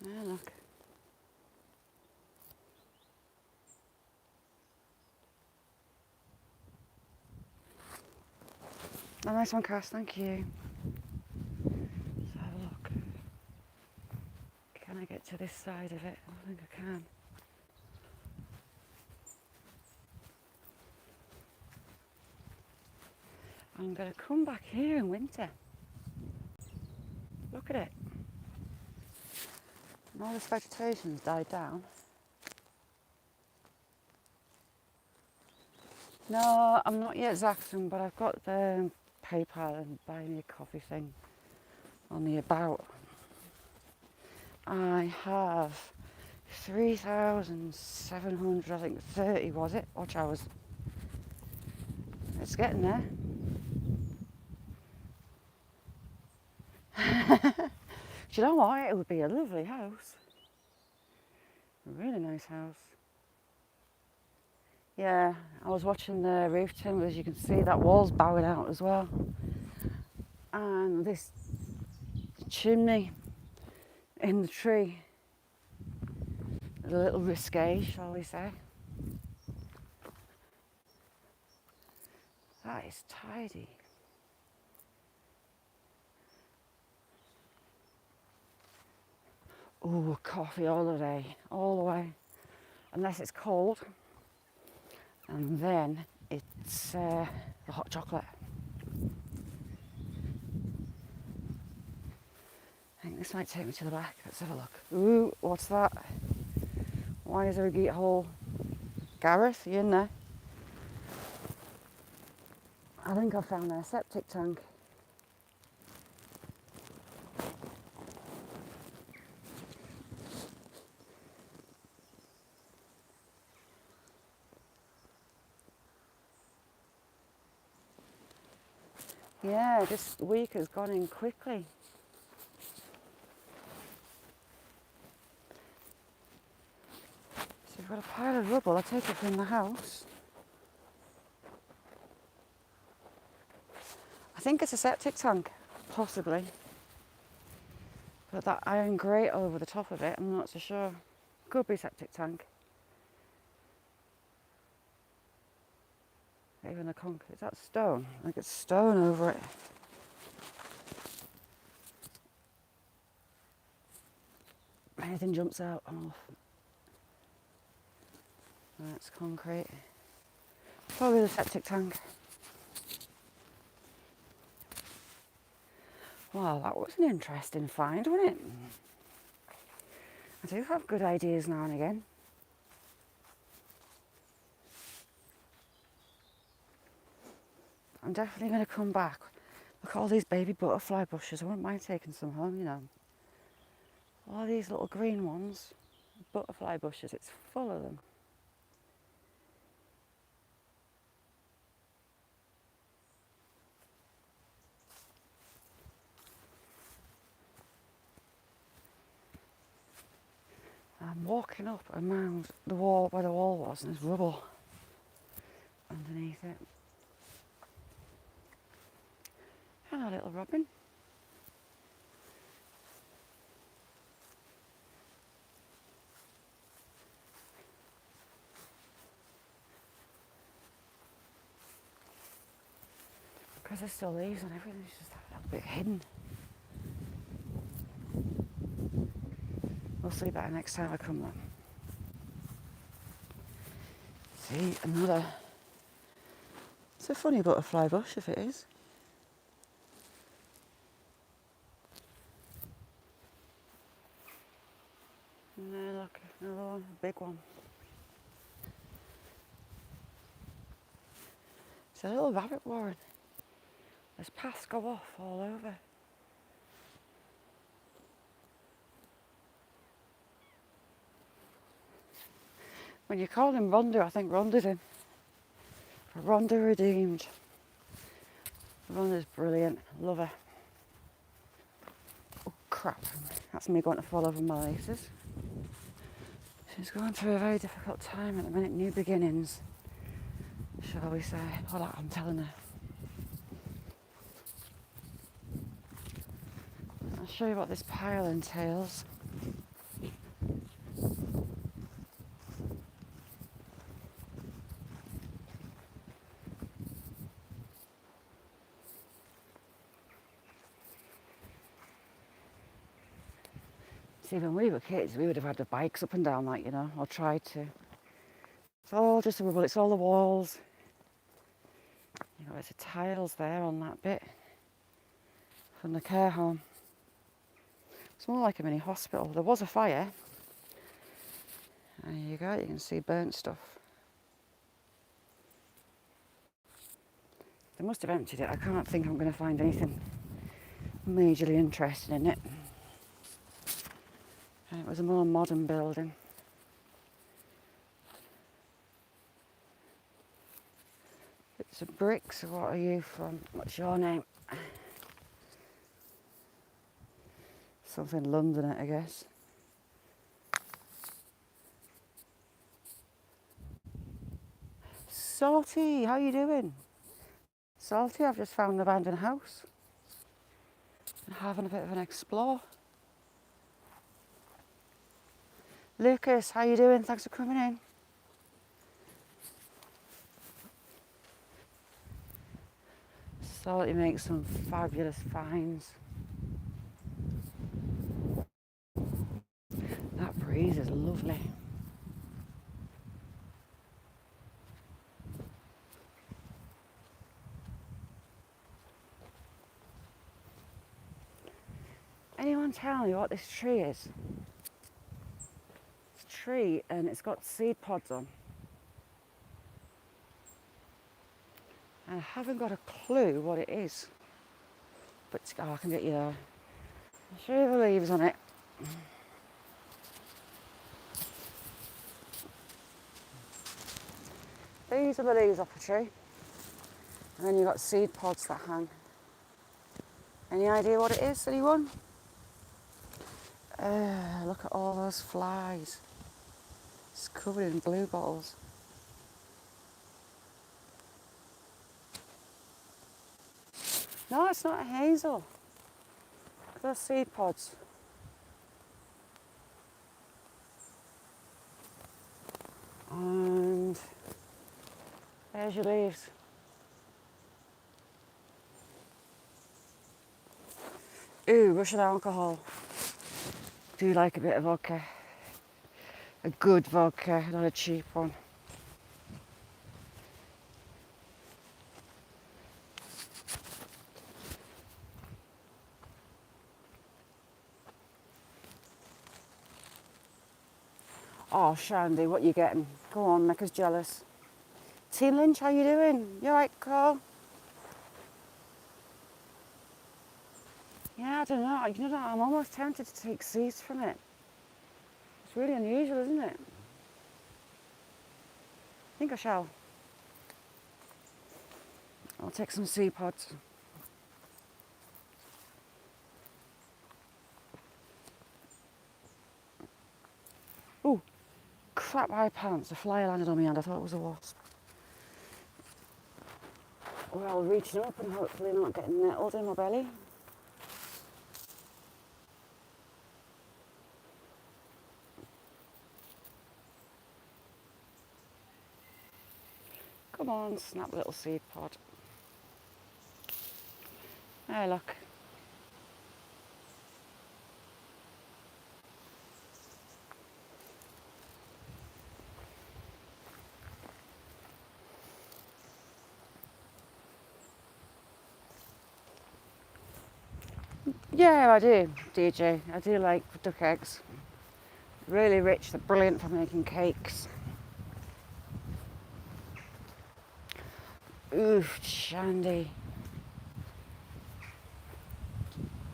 S1: There, look. A nice one, Cass, thank you. Let's have a look. Can I get to this side of it? I think I can. I'm going to come back here in winter. Look at it. And all this vegetation's died down. No, I'm not yet Zaxxon, but I've got the PayPal and buy me a coffee thing on the about. I have 3,700, I think 30 was it? Watch hours. It's getting there. Do you know what? It would be a lovely house. A really nice house. Yeah, I was watching the roof timbers. You can see that wall's bowing out as well. And this chimney in the tree is a little risque, shall we say. That is tidy. Ooh, coffee all the day, all the way. Unless it's cold. And then it's the hot chocolate. I think this might take me to the back. Let's have a look. Ooh, what's that? Why is there a gate hole? Gareth, you in there? I think I found their septic tank. Yeah, this week has gone in quickly. So we've got a pile of rubble. I'll take it from the house. I think it's a septic tank, possibly. But that iron grate over the top of it, I'm not so sure. Could be septic tank. Even the concrete, is that stone? I think it's stone over it. Anything jumps out, I'm off. That's concrete. Probably the septic tank. Well, that was an interesting find, wasn't it? I do have good ideas now and again. I'm definitely going to come back. Look at all these baby butterfly bushes. I wouldn't mind taking some home, you know. All these little green ones, butterfly bushes, it's full of them. I'm walking up a mound, the wall where the wall was, and there's rubble underneath it. Hello, little robin. Because there's still leaves and everything, it's just a little bit hidden. We'll see better next time I come then. See, another. It's a funny butterfly bush if it is. And there, look, another one, a big one. It's a little rabbit warren. There's paths go off all over. When you call him Rhonda, I think Rhonda's in. Rhonda redeemed. Rhonda's brilliant. Love her. Oh crap. That's me going to fall over my laces. She's going through a very difficult time at the minute. New beginnings, shall we say. Well, I'm telling her. I'll show you what this pile entails. See, when we were kids, we would have had the bikes up and down, like, you know, or tried to. It's all just a rubble, it's all the walls. You know, there's the tiles there on that bit from the care home. It's more like a mini hospital. There was a fire. There you go, you can see burnt stuff. They must have emptied it. I can't think I'm going to find anything majorly interesting in it. And it was a more modern building. It's a bricks. What are you from? What's your name? Something London, I guess. Salty, how you doing? Salty, I've just found an abandoned house. And having a bit of an explore. Lucas, how you doing? Thanks for coming in. Salty makes some fabulous finds. That breeze is lovely. Anyone tell me what this tree is? It's a tree and it's got seed pods on. And I haven't got a clue what it is. But I can get you there. I'll show you the leaves on it. These are the leaves off the tree. And then you've got seed pods that hang. Any idea what it is, anyone? Look at all those flies. It's covered in blue bottles. No, it's not a hazel. Look at those seed pods. And there's your leaves. Ooh, Russian alcohol. Do you like a bit of vodka? A good vodka, not a cheap one. Oh, Shandy, what you getting? Go on, make us jealous. T. Lynch, how you doing? You alright, Carl? Yeah, I don't know. You know, I'm almost tempted to take seeds from it. It's really unusual, isn't it? I think I shall. I'll take some seed pods. Ooh, crap my pants. A fly landed on me and I thought it was a wasp. Well, reaching up and hopefully not getting nettled in my belly. Come on, snap little seed pod. Hey, look. Yeah, I do, DJ. I do like duck eggs. Really rich, they're brilliant for making cakes. Oof, Shandy.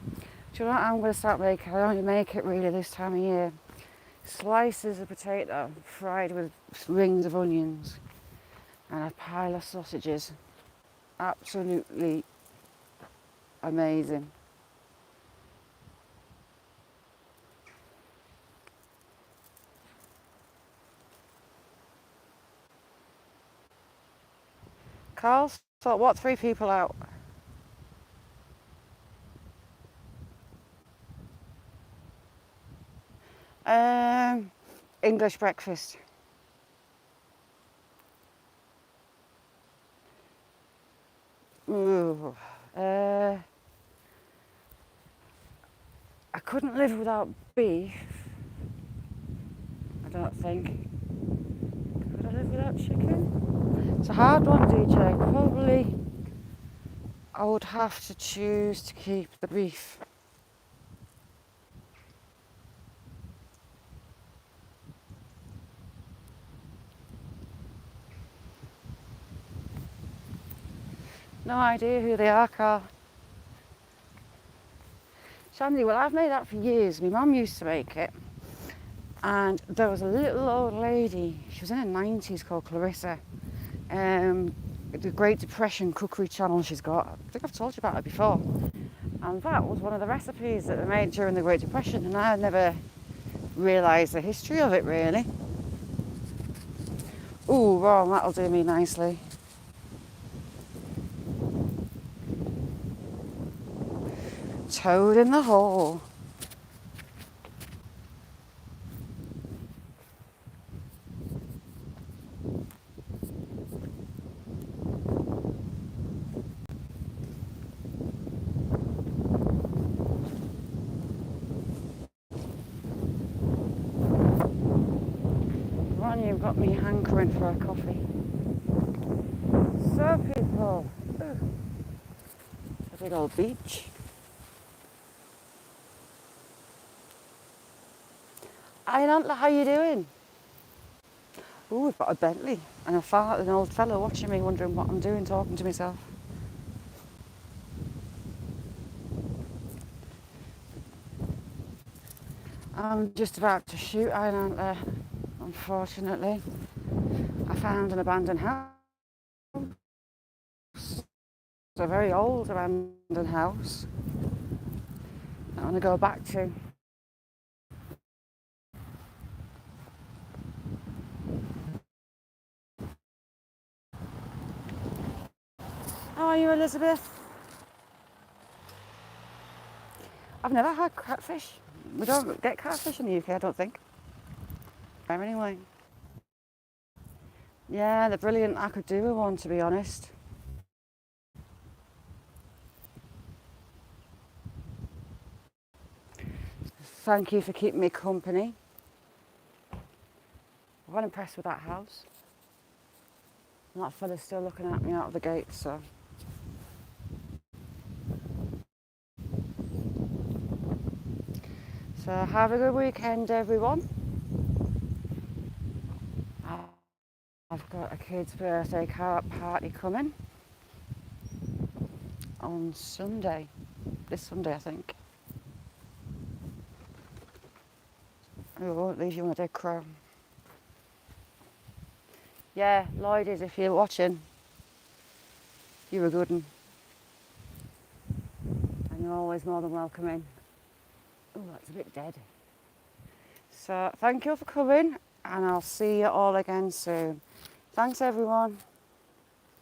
S1: Do you know what I'm going to start making? I only make it really this time of year. Slices of potato fried with rings of onions and a pile of sausages. Absolutely amazing. Carl, so what, 3 people out? English breakfast. Ooh, I couldn't live without beef. I don't think. Could I live without chicken? It's a hard one, DJ. Probably I would have to choose to keep the beef. No idea who they are, Carl. Shandy, well, I've made that for years. My mum used to make it. And there was a little old lady, she was in her 90s, called Clarissa. The Great Depression cookery channel she's got. I think I've told you about her before. And that was one of the recipes that they made during the Great Depression, and I never realised the history of it, really. Ooh, Ron, that'll do me nicely. Toad in the hole. Ron, you've got me hankering for a coffee. So, people, a big old beach. Ayantla, how you doing? Ooh, we've got a Bentley and an old fellow watching me, wondering what I'm doing, talking to myself. I'm just about to shoot Ayantla, unfortunately. I found an abandoned house. It's a very old abandoned house I want to go back to. How are you, Elizabeth? I've never had catfish. We don't get catfish in the UK, I don't think. Anyway. Yeah, they're brilliant. I could do with one, to be honest. Thank you for keeping me company. I'm well impressed with that house. And that fella's still looking at me out of the gate, so. So have a good weekend, everyone. I've got a kid's birthday party coming on Sunday. This Sunday, I think. Oh, won't leave you on a dead crow. Yeah, Lloyd is, if you're watching, you're a good one. And you're always more than welcome in. Oh, that's a bit dead. So, thank you for coming. and I'll see you all again soon. Thanks everyone.